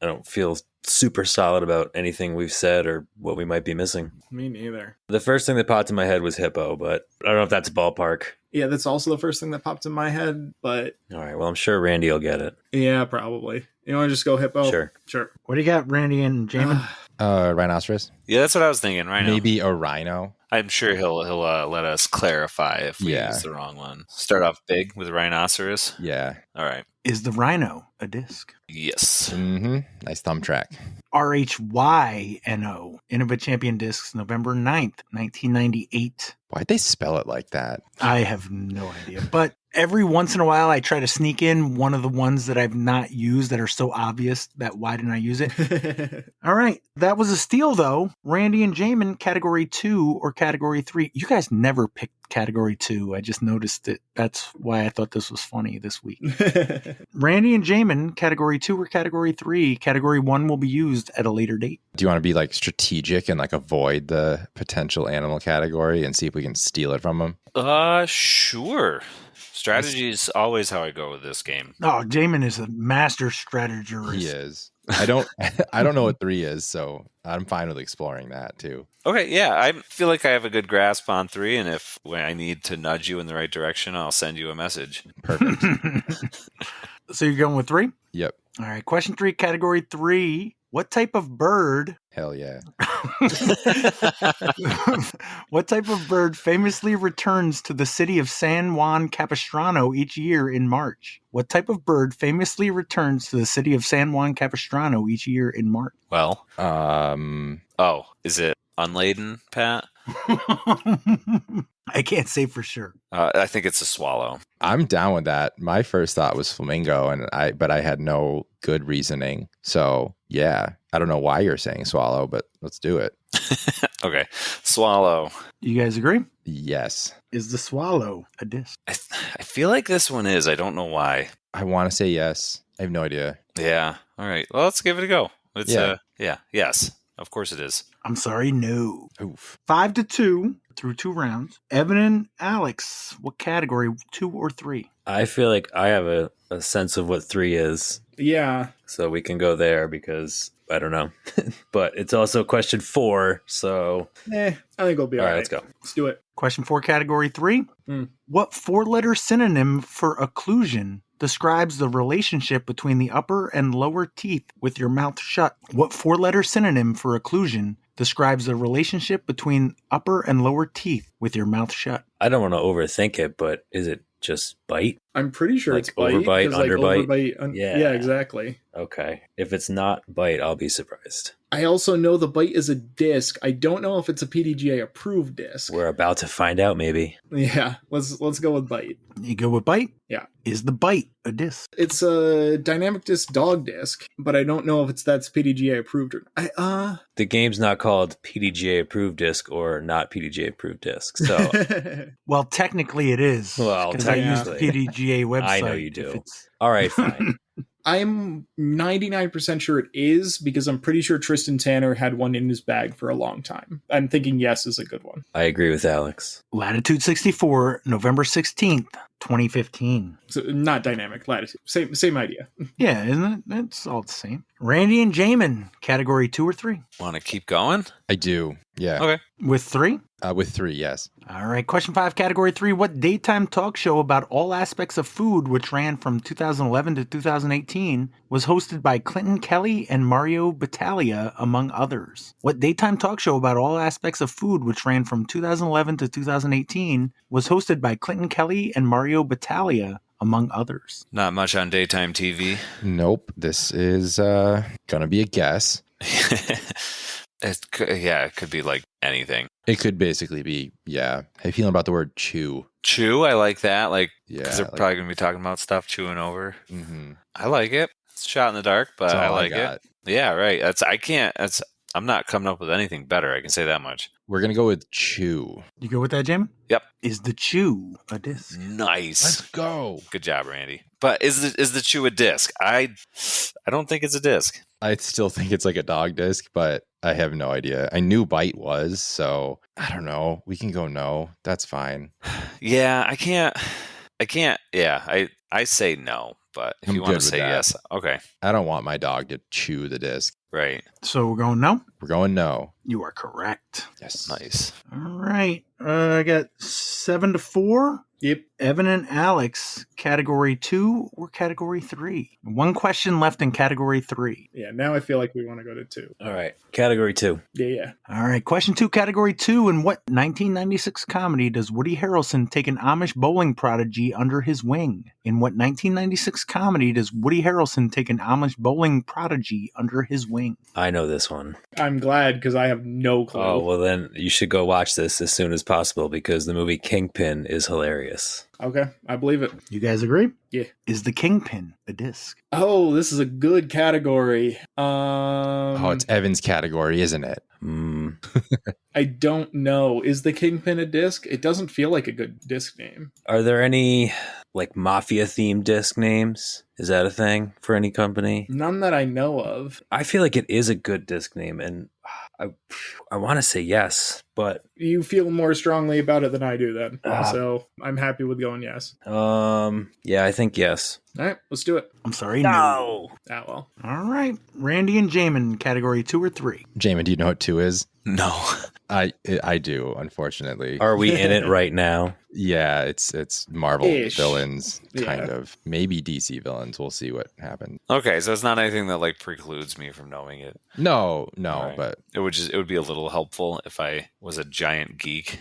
don't feel super solid about anything we've said or what we might be missing. Me neither. The first thing that popped in my head was hippo, but I don't know if that's ballpark. Yeah, that's also the first thing that popped in my head, but All right, well, I'm sure Randy will get it. yeah, probably. You want to just go hippo? Sure. Sure. What do you got, Randy and Jaimen? Rhinoceros? Yeah, that's what I was thinking. Right now, Maybe a rhino. I'm sure he'll let us clarify if we use the wrong one. Start off big with rhinoceros. Yeah. All right. Is the rhino a disc? Yes. Mm-hmm. Nice thumb track. RHYNO. Innova Champion Discs, November 9th, 1998. Why'd they spell it like that? I have no idea. But every once in a while, I try to sneak in one of the ones that I've not used that are so obvious that why didn't I use it? All right. That was a steal, though. Randy and Jaimen, category 2 or category 3. You guys never picked category 2. I just noticed it. That's why I thought this was funny this week. Randy and Jaimen, category 2 or category 3. Category 1 will be used at a later date. Do you want to be like strategic and like avoid the potential animal category and see if we can steal it from them? Sure. Strategy is always how I go with this game. Oh, Jaimen is a master strategist. He is. I don't know what 3 is, so I'm fine with exploring that too. Okay, yeah, I feel like I have a good grasp on 3, and if when I need to nudge you in the right direction, I'll send you a message. Perfect. So you're going with 3? Yep. All right. Question 3, category 3. What type of bird? Hell yeah. What type of bird famously returns to the city of San Juan Capistrano each year in March? What type of bird famously returns to the city of San Juan Capistrano each year in March? Well, is it unladen, Pat? I can't say for sure. I think it's a swallow. I'm down with that. My first thought was flamingo, but I had no good reasoning. So yeah, I don't know why you're saying swallow, but let's do it. Okay, swallow. You guys agree? Yes. Is the swallow a disc? I feel like this one is. I don't know why. I want to say yes. I have no idea. Yeah. All right. Well, let's give it a go. It's Yeah. Yes. Of course it is. I'm sorry, no. Oof. 5-2 through 2 rounds. Evan and Alex, what category? 2 or 3? I feel like I have a sense of what 3 is, Yeah. so we can go there because I don't know. But it's also question 4, so I think we'll be all all right, right. let's go. Let's do it. Question 4, category 3. Mm. What 4-letter synonym for occlusion describes the relationship between the upper and lower teeth with your mouth shut? What 4-letter synonym for occlusion describes the relationship between upper and lower teeth with your mouth shut? I don't want to overthink it, but is it just bite? I'm pretty sure Like it's bite. overbite, 'cause, like, underbite? yeah. Yeah. Exactly. Okay. If it's not bite, I'll be surprised. I also know the bite is a disc. I don't know if it's a PDGA approved disc. We're about to find out, maybe. Yeah, let's go with bite. You go with bite? Yeah. Is the bite a disc? It's a dynamic disc dog disc, but I don't know if that's PDGA approved or not. The game's not called PDGA approved disc or not PDGA approved disc. So Well, technically it is. Well, 'cause I use the technically. PDGA website. I know you if do. it's- all right, fine. I'm 99% sure it is because I'm pretty sure Tristan Tanner had one in his bag for a long time. I'm thinking yes is a good one. I agree with Alex. Latitude 64, November 16th, 2015. So not dynamic latitude. Same idea. Yeah, isn't it? It's all the same. Randy and Jaimen, category 2 or 3? Want to keep going? I do. Yeah. Okay. With 3? With 3, yes. All right, question 5, category 3. What daytime talk show about all aspects of food, which ran from 2011 to 2018, was hosted by Clinton Kelly and Mario Battaglia, among others? What daytime talk show about all aspects of food, which ran from 2011 to 2018, was hosted by Clinton Kelly and Mario Battaglia, among others? Not much on daytime TV. Nope. This is gonna be a guess. It could be like anything. It could basically be, yeah. How you feeling about the word chew? Chew, I like that. Like, Yeah. because they're probably going to be talking about stuff chewing over. Mm-hmm. I like it. It's a shot in the dark, but I like it. Yeah, right. I'm not coming up with anything better. I can say that much. We're gonna go with chew. You go with that, Jaimen? Yep. Is the chew a disc? Nice. Let's go. Good job, Randy. But is the chew a disc? I don't think it's a disc. I still think it's like a dog disc, but I have no idea. I knew bite was, so I don't know. We can go no. That's fine. Yeah, I can't. Yeah, I say no. But if I'm you want good to with say that. yes, okay. I don't want my dog to chew the disc. Right. So we're going no? We're going no. You are correct. Yes. Nice. All right. I got 7-4. Yep. Evan and Alex, category 2 or category 3? One question left in category 3. Yeah, now I feel like we want to go to 2. All right. Category 2. Yeah. All right. Question 2, category 2. In what 1996 comedy does Woody Harrelson take an Amish bowling prodigy under his wing? In what 1996 comedy does Woody Harrelson take an Amish bowling prodigy under his wing? I know this one. I'm glad because I have no clue. Oh, well, then you should go watch this as soon as possible because the movie Kingpin is hilarious. Okay, I believe it. You guys agree? Yeah. Is the Kingpin a disc? Oh, this is a good category. Oh, it's Evan's category, isn't it? I don't know. Is the Kingpin a disc? It doesn't feel like a good disc name. Are there any like mafia themed disc names? Is that a thing for any company? None that I know of. I feel like it is a good disc name, and I want to say yes, but You feel more strongly about it than I do then. So I'm happy with going yes. yeah, I think yes. All right, let's do it. I'm sorry, no. Ah, well. All right. Randy and Jaimen, category 2 or 3? Jaimen, do you know what 2 is? No. I do, unfortunately. Are we in it right now? Yeah, it's Marvel Ish. villains, kind Yeah. of. Maybe DC villains. We'll see what happens. Okay, so it's not anything that like precludes me from knowing it. No, Right. but It would be a little helpful if I was a giant geek.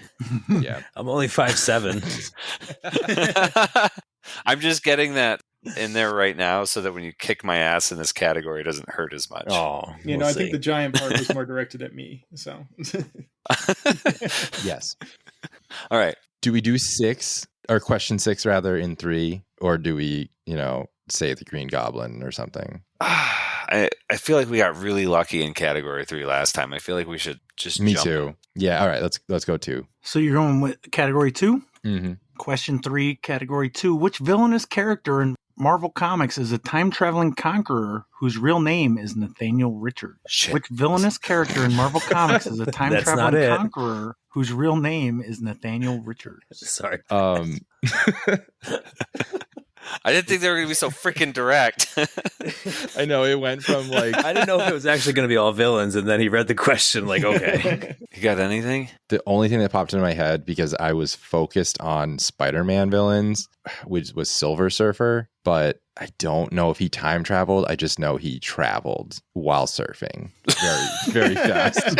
yeah. I'm only 5'7". I'm just getting that in there right now so that when you kick my ass in this category, it doesn't hurt as much. Oh, You know, I think the giant part was more directed at me. So Yes. All right. Do we do 6 or question 6 rather in 3, or do we, say the Green Goblin or something? I feel like we got really lucky in category 3 last time. I feel like we should just Me jump too. Yeah. All right. Let's go 2. So you're going with category 2? Mm-hmm. Question 3, category 2. Which villainous character in Marvel Comics is a time-traveling conqueror whose real name is Nathaniel Richards? Shit. Which villainous character in Marvel Comics is a not time-traveling it. conqueror whose real name is Nathaniel Richards? Sorry. I didn't think they were going to be so freaking direct. I know it went from like I didn't know if it was actually going to be all villains, and then he read the question like, okay. You got anything? the only thing that popped into my head because I was focused on Spider-Man villains, which was Silver Surfer, but I don't know if he time traveled. I just know he traveled while surfing very, very fast.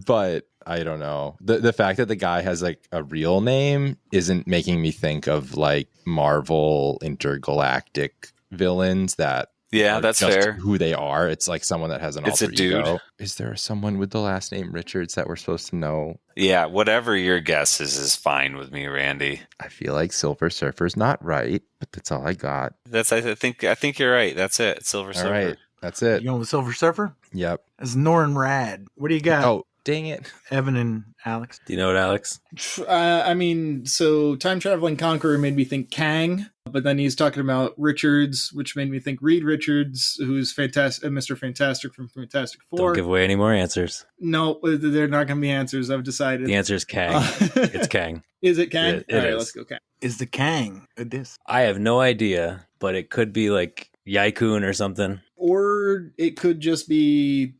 But I don't know. The fact that the guy has like a real name isn't making me think of like Marvel intergalactic villains that Yeah, are that's just fair. who they are. It's like someone that has an It's alter a dude. ego. Is there someone with the last name Richards that we're supposed to know? Yeah, whatever your guess is fine with me, Randy. I feel like Silver Surfer's not right, but that's all I got. I think you're right. That's it. Silver All Surfer. right, that's it. You going with Silver Surfer? Yep. That's Norrin Rad. What do you got, Oh, dang it. Evan and Alex? Do you know it, Alex? I mean, so Time Traveling Conqueror made me think Kang, but then he's talking about Richards, which made me think Reed Richards, who's Mr. Fantastic from Fantastic Four. Don't give away any more answers. No, they're not going to be answers. I've decided. The answer is Kang. It's Kang. Is it Kang? It All right, is. let's go Kang. Is the Kang a disc? I have no idea, but it could be like Yaikun or something. Or it could just be,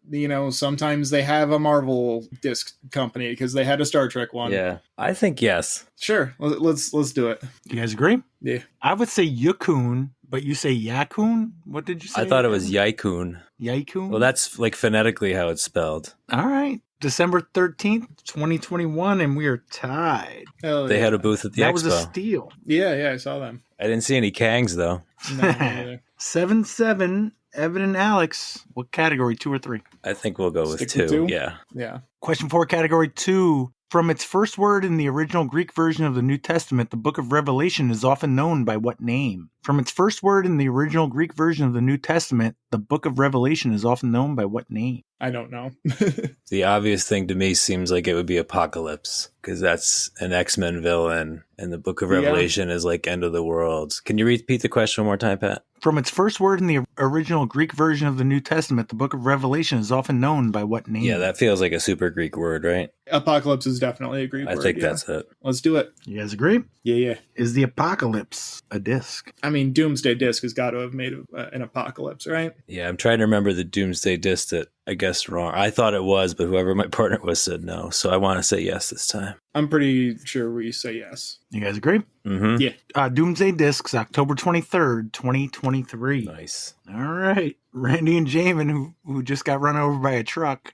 sometimes they have a Marvel disc company because they had a Star Trek one. Yeah, I think yes. Sure, let's do it. You guys agree? Yeah. I would say Yakun, but you say Yakun? What did you say? I thought it was Yaikun. Yaikun? Well, that's like phonetically how it's spelled. All right. December 13th, 2021, and we are tied. Hell They yeah. had a booth at the That expo. was a steal. Yeah, I saw them. I didn't see any Kangs though. No, me neither. 7-7, Evan and Alex. What category, 2 or 3? I think we'll go with Stick two. with two? Yeah. Yeah. Question 4, category 2. From its first word in the original Greek version of the New Testament, the book of Revelation is often known by what name? From its first word in the original Greek version of the New Testament, the book of Revelation is often known by what name? I don't know. The obvious thing to me seems like it would be Apocalypse because that's an X-Men villain and the Book of Yeah. Revelation is like end of the world. Can you repeat the question one more time, Pat? From its first word in the original Greek version of the New Testament, the book of Revelation is often known by what name? Yeah, that feels like a super Greek word, right? Apocalypse is definitely a Greek I word. think yeah. that's it. Let's do it. You guys agree? Yeah. Is the apocalypse a disc? I mean, Doomsday Disc has got to have made an apocalypse, right? Yeah, I'm trying to remember the Doomsday Disc that I guessed wrong. I thought it was, but whoever my partner was said no. So I want to say yes this time. I'm pretty sure we say yes. You guys agree? Mm-hmm. Yeah. Doomsday Discs, October 23rd, 2023. Nice. All right. Randy and Jaimen, who just got run over by a truck.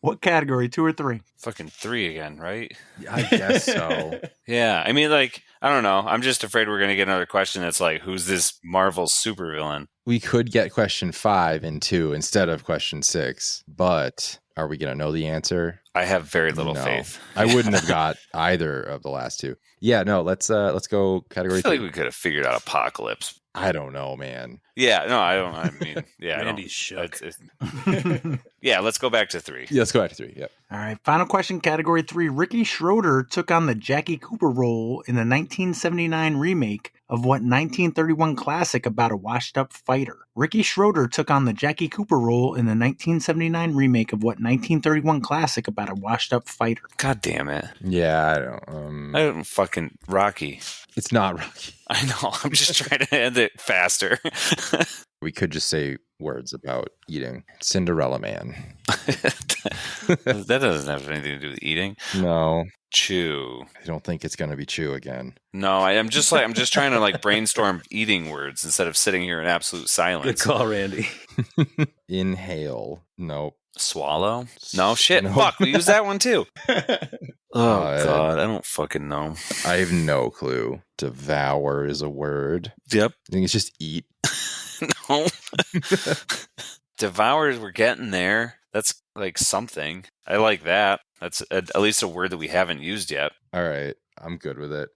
What category, 2 or 3? Fucking 3 again, right? I guess so. Yeah, I mean, like, I don't know. I'm just afraid we're going to get another question that's like, who's this Marvel supervillain? We could get question 5 and 2 instead of question 6, but are we going to know the answer? I have very little No. faith. I wouldn't have got either of the last 2. Yeah, no, let's go I category feel 3. like we could have figured out Apocalypse. I don't know, man. Yeah, no, I don't. I mean, yeah, I Randy's don't. shook. Yeah, let's go back to 3. Yeah, let's go back to 3. Yep. All right. Final question, category 3. Ricky Schroeder took on the Jackie Cooper role in the 1979 remake of what 1931 classic about a washed-up fighter? Ricky Schroeder took on the Jackie Cooper role in the 1979 remake of what 1931 classic about a washed-up fighter? God damn it! Yeah, I don't fucking Rocky. it's not Rocky. I know. I'm just trying to end it faster. We could just say words about eating. Cinderella Man. That doesn't have anything to do with eating. No, Chew. I don't think it's going to be Chew again. No, I'm just trying to like brainstorm eating words instead of sitting here in absolute Good silence. call, Randy. Inhale. Nope. Swallow? No shit. No. Fuck. We use that one too. Oh Uh, god, I don't fucking know. I have no clue. Devour is a word. Yep. I think it's just eat. No. Devours. We're getting there. That's like something. I like that. That's at least a word that we haven't used yet. All right. I'm good with it.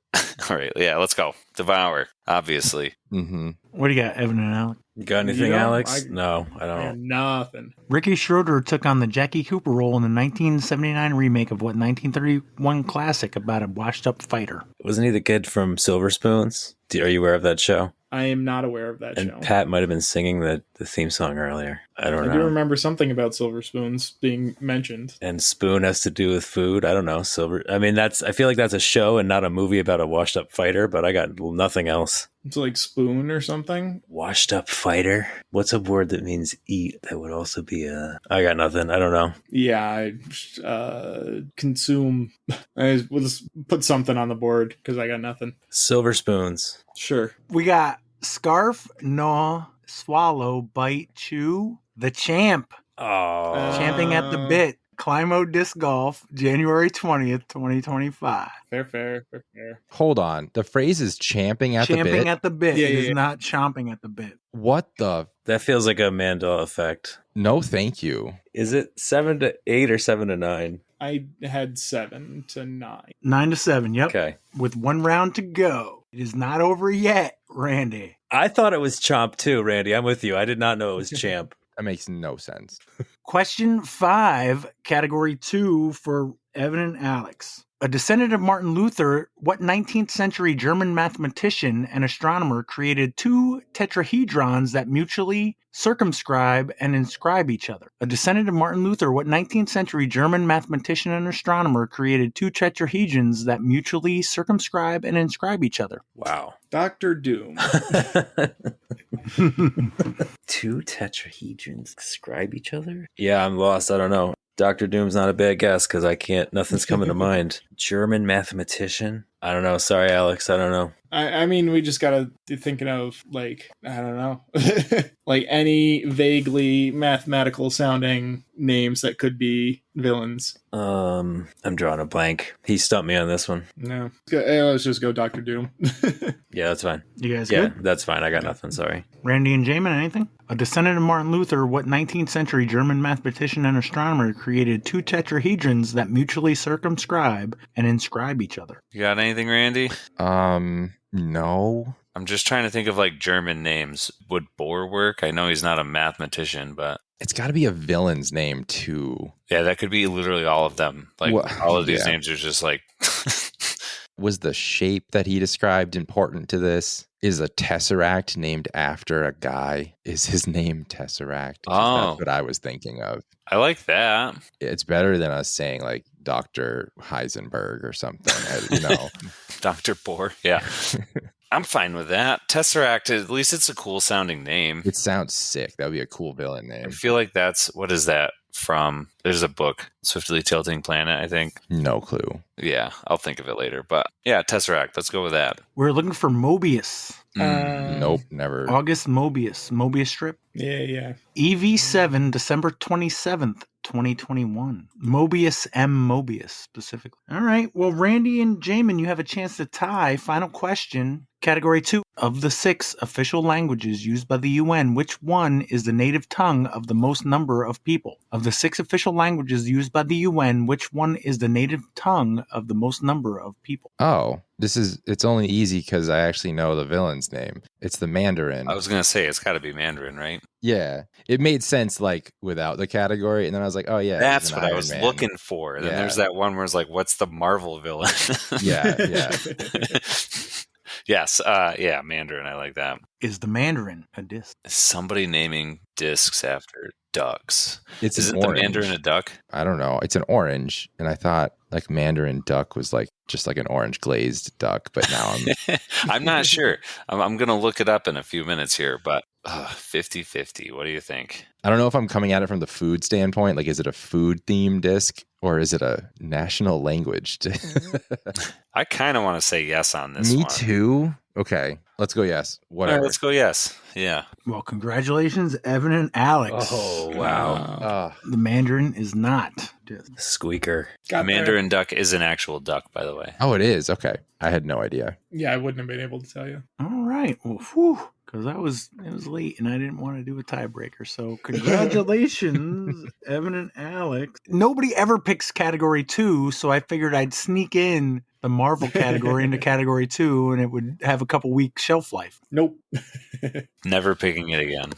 All right. Yeah. Let's go. Devour. Obviously. Mm-hmm. What do you got, Evan and Alex? You got anything, You know, Alex? No, I I don't. have nothing. Ricky Schroeder took on the Jackie Cooper role in the 1979 remake of what 1931 classic about a washed-up fighter? Wasn't he the kid from Silver Spoons? Are you aware of that show? I am not aware of that And show. Pat might have been singing the theme song earlier. I don't I do know. remember something about Silver Spoons being mentioned. And spoon has to do with food. I don't know. I mean, I feel like that's a show and not a movie about a washed up fighter, but I got nothing else. It's like spoon or something. Washed up fighter? What's a word that means eat? That would also be I got nothing. I don't know. Yeah, I consume. We'll just put something on the board because I got nothing. Silver Spoons. Sure. We got scarf, gnaw, swallow, bite, chew, the champ. Oh. Champing at the bit. Climo Disc Golf, January 20th, 2025. Fair. Hold on. The phrase is champing at the bit. Champing at the bit. Yeah, It is yeah. not chomping at the bit. What the? That feels like a Mandela effect. No, thank you. Is it 7 to 8 or 7 to 9? I had 7 to 9. 9 to 7, yep. Okay. With 1 round to go. It is not over yet, Randy. I thought it was Chomp too, Randy. I'm with you. I did not know it was Champ. That makes no sense. Question 5, category 2 for Evan and Alex. A descendant of Martin Luther, what 19th century German mathematician and astronomer created 2 tetrahedrons that mutually circumscribe and inscribe each other? A descendant of Martin Luther, what 19th century German mathematician and astronomer created 2 tetrahedrons that mutually circumscribe and inscribe each other? Wow. Dr. Doom. 2 tetrahedrons describe each other? Yeah, I'm lost. I don't know. Dr. Doom's not a bad guess because I can't, nothing's coming to mind. German mathematician? I don't know. Sorry, Alex. I don't know. I mean, we just gotta be thinking of, like, I don't know, like any vaguely mathematical sounding names that could be villains. I'm drawing a blank. He stumped me on this one. No. Let's just go Dr. Doom. Yeah, that's fine. You guys Yeah, good? that's fine. I got nothing. Sorry. Randy and Jaimen, anything? A descendant of Martin Luther, what 19th century German mathematician and astronomer created 2 tetrahedrons that mutually circumscribe and inscribe each other? You got anything, Randy? No. I'm just trying to think of like German names. Would Bohr work? I know he's not a mathematician, but It's got to be a villain's name too. yeah, that could be literally all of them. Like Well, all of these yeah. names are just like Was the shape that he described important to this? Is a tesseract named after a guy? Is his name Tesseract? Oh. That's what I was thinking of. I like that. It's better than us saying like Dr. Heisenberg or something. You know. Dr. Bohr. Yeah. I'm fine with that. Tesseract, at least it's a cool sounding name. It sounds sick. That would be a cool villain I name. feel like that's, what is that from? There's a book, Swiftly Tilting Planet, I think. No clue. Yeah, I'll think of it later. But yeah, Tesseract, let's go with that. We're looking for Mobius. Nope, never. August Mobius. Mobius strip. Yeah. EV7, December 27th, 2021. Mobius M. Mobius, specifically. All right. Well, Randy and Jaimen, you have a chance to tie. Final question. Category 2. Of the 6 official languages used by the UN, which one is the native tongue of the most number of people? Of the 6 official languages used by the UN, which one is the native tongue of the most number of people? Oh, it's only easy because I actually know the villain's name. It's the Mandarin. I was going to say, it's got to be Mandarin, right? Yeah. It made sense like without the category. And then I was like, oh, yeah. That's it's an what I Iron was Man. looking for. And then Yeah. there's that one where it's like, what's the Marvel villain? Yeah. Yes. Yeah, Mandarin. I like that. Is the Mandarin a disc? Somebody naming discs after ducks. It's Isn't an the orange. Mandarin a duck? I don't know. It's an orange. And I thought like Mandarin duck was like just like an orange glazed duck. But now I'm not sure. I'm going to look it up in a few minutes here, but 50-50. What do you think? I don't know if I'm coming at it from the food standpoint. Like, is it a food themed disc or is it a national language? I kind of want to say yes on this Me one. too. Okay. Let's go yes. All Whatever. right, let's go yes. Yeah. Well, congratulations, Evan and Alex. Oh, wow. The Mandarin is not disc. Squeaker. Got there. Mandarin duck is an actual duck, by the way. Oh, it is. Okay. I had no idea. Yeah, I wouldn't have been able to tell you. All right. Well, whew. Because it was late and I didn't want to do a tiebreaker. So congratulations, Evan and Alex. Nobody ever picks category 2, so I figured I'd sneak in the Marvel category into category 2 and it would have a couple week shelf life. Nope. Never picking it again.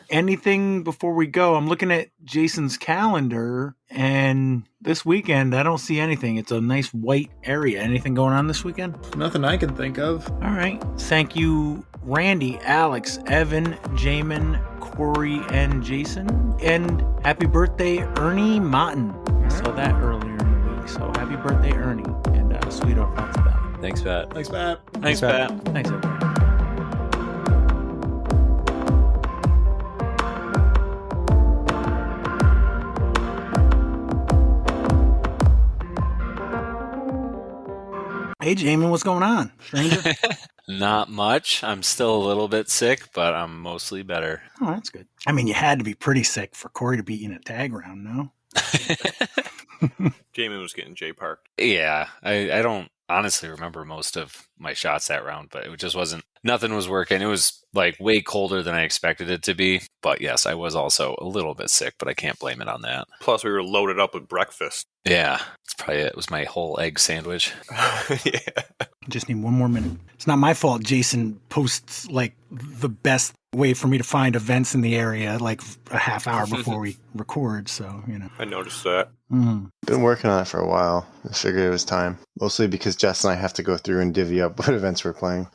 Anything before we go? I'm looking at Jason's calendar and this weekend I don't see anything. It's a nice white area. Anything going on this weekend? Nothing I can think of. All right. Thank you, Randy, Alex, Evan, Jaimen, Corey, and Jason. And happy birthday, Ernie Motton. I saw that earlier in the week. So happy birthday, Ernie. And sweet off Hudson Valley. Thanks, Pat. Thanks, Matt. Thanks, Pat. Thanks, everyone. Hey, Jaimen, what's going on, stranger? Not much. I'm still a little bit sick, but I'm mostly better. Oh, that's good. I mean, you had to be pretty sick for Corey to beat you in a tag round, no? Jaimen was getting J parked. Yeah, I don't honestly remember most of my shots that round, but it just wasn't, nothing was working. It was like way colder than I expected it to be. But yes, I was also a little bit sick, but I can't blame it on that. Plus, we were loaded up with breakfast. Yeah, that's probably it. It was my whole egg sandwich. Yeah. Just need one more minute. It's not my fault Jason posts like the best way for me to find events in the area like a half hour before we record, so, you know. I noticed that. Been working on it for a while. I figured it was time. Mostly because Jess and I have to go through and divvy up what events we're playing.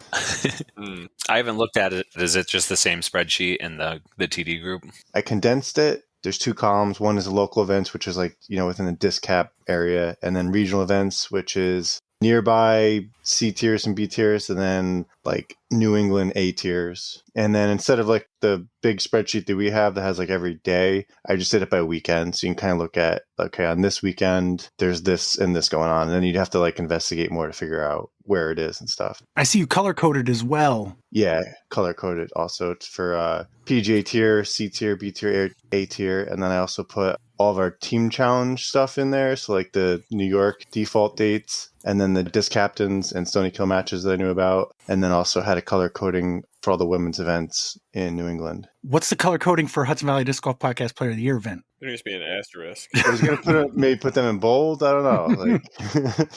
I haven't looked at it. Is it just the same spreadsheet in the TD group? I condensed it. There's 2 columns. One is the local events, which is like, within the disc cap area, and then regional events, which is nearby C tiers and B tiers, and then like New England A tiers. And then instead of like the big spreadsheet that we have that has like every day, I just did it by weekend. So you can kind of look at, okay, on this weekend, there's this and this going on. And then you'd have to like investigate more to figure out where it is and stuff. I see you color coded as well. Yeah, color coded also. It's for PGA tier, C tier, B tier, A tier. And then I also put all of our team challenge stuff in there. So like the New York default dates, and then the disc captains and Stony Kill matches that I knew about. And then also had a color coding for all the women's events in New England. What's the color coding for Hudson Valley Disc Golf Podcast Player of the Year event? There needs to be an asterisk. I was going to maybe put them in bold. I don't know. Like,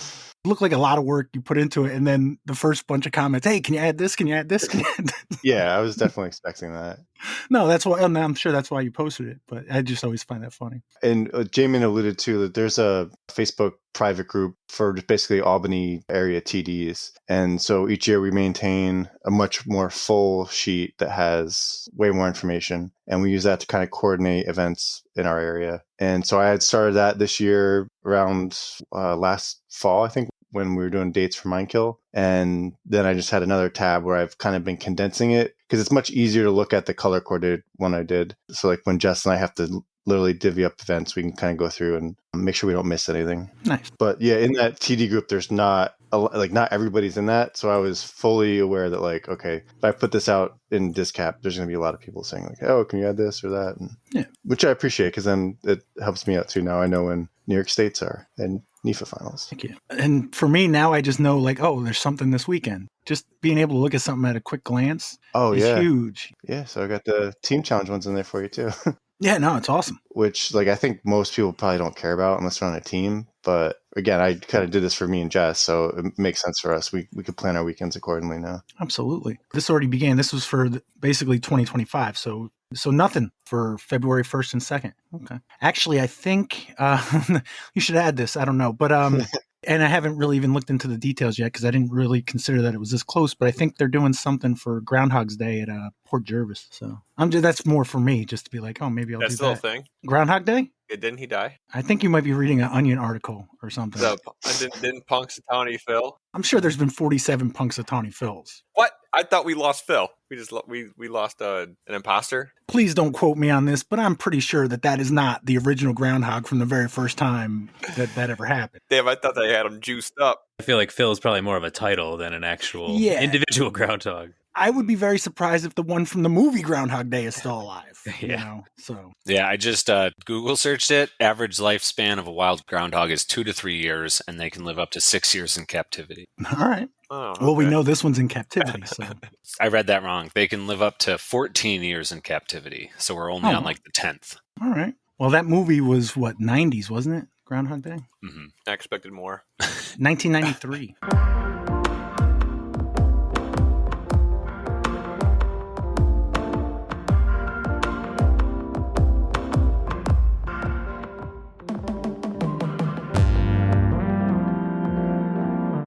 Looked like a lot of work you put into it, and then the first bunch of comments, hey, can you add this? Can you add this? Can you add this? yeah, I was definitely expecting that. No, that's why, and I'm sure that's why you posted it, but I just always find that funny. And Jaimen alluded to that there's a Facebook private group for basically Albany area TDs. And so each year we maintain a much more full sheet that has way more information. And we use that to kind of coordinate events in our area. And so I had started that this year around last fall, I think, when we were doing dates for Mindkill. And then I just had another tab where I've kind of been condensing it because it's much easier to look at the color coded one I did. So like when Jess and I have to literally divvy up events, we can kind of go through and make sure we don't miss anything. Nice. But yeah, in that TD group, there's not not everybody's in that. So I was fully aware that like, okay, if I put this out in Discap, there's going to be a lot of people saying like, oh, can you add this or that? And, yeah, which I appreciate because then it helps me out too. Now I know when New York States are and NIFA finals. Thank you. And for me now, I just know like, oh, there's something this weekend. Just being able to look at something at a quick glance is huge. Yeah, so I got the team challenge ones in there for you too. Yeah, no, it's awesome. Which, like, I think most people probably don't care about unless they're on a team. But again, I kind of did this for me and Jess, so it makes sense for us. We could plan our weekends accordingly now. Absolutely. This already began. This was for basically 2025. So nothing for February 1st and 2nd. Okay. Actually, I think you should add this. I don't know. But and I haven't really even looked into the details yet because I didn't really consider that it was this close. But I think they're doing something for Groundhog's Day at Port Jervis. So that's more for me, just to be like, oh, maybe I'll do that. That's the whole thing? Groundhog Day? Didn't he die? I think you might be reading an Onion article or something. Didn't Punxsutawney Phil? I'm sure there's been 47 Punxsutawney Phils. What? I thought we lost Phil. We lost an imposter. Please don't quote me on this, but I'm pretty sure that is not the original Groundhog from the very first time that ever happened. Damn, I thought they had him juiced up. I feel like Phil is probably more of a title than an actual individual groundhog. I would be very surprised if the one from the movie Groundhog Day is still alive. So yeah, I just Google searched it. Average lifespan of a wild groundhog is 2 to 3 years, and they can live up to 6 years in captivity. All right. Oh, okay. Well, we know this one's in captivity. So I read that wrong. They can live up to 14 years in captivity. So we're only on like the 10th. All right. Well, that movie was 90s, wasn't it? Groundhog Day? Mm-hmm. I expected more. 1993.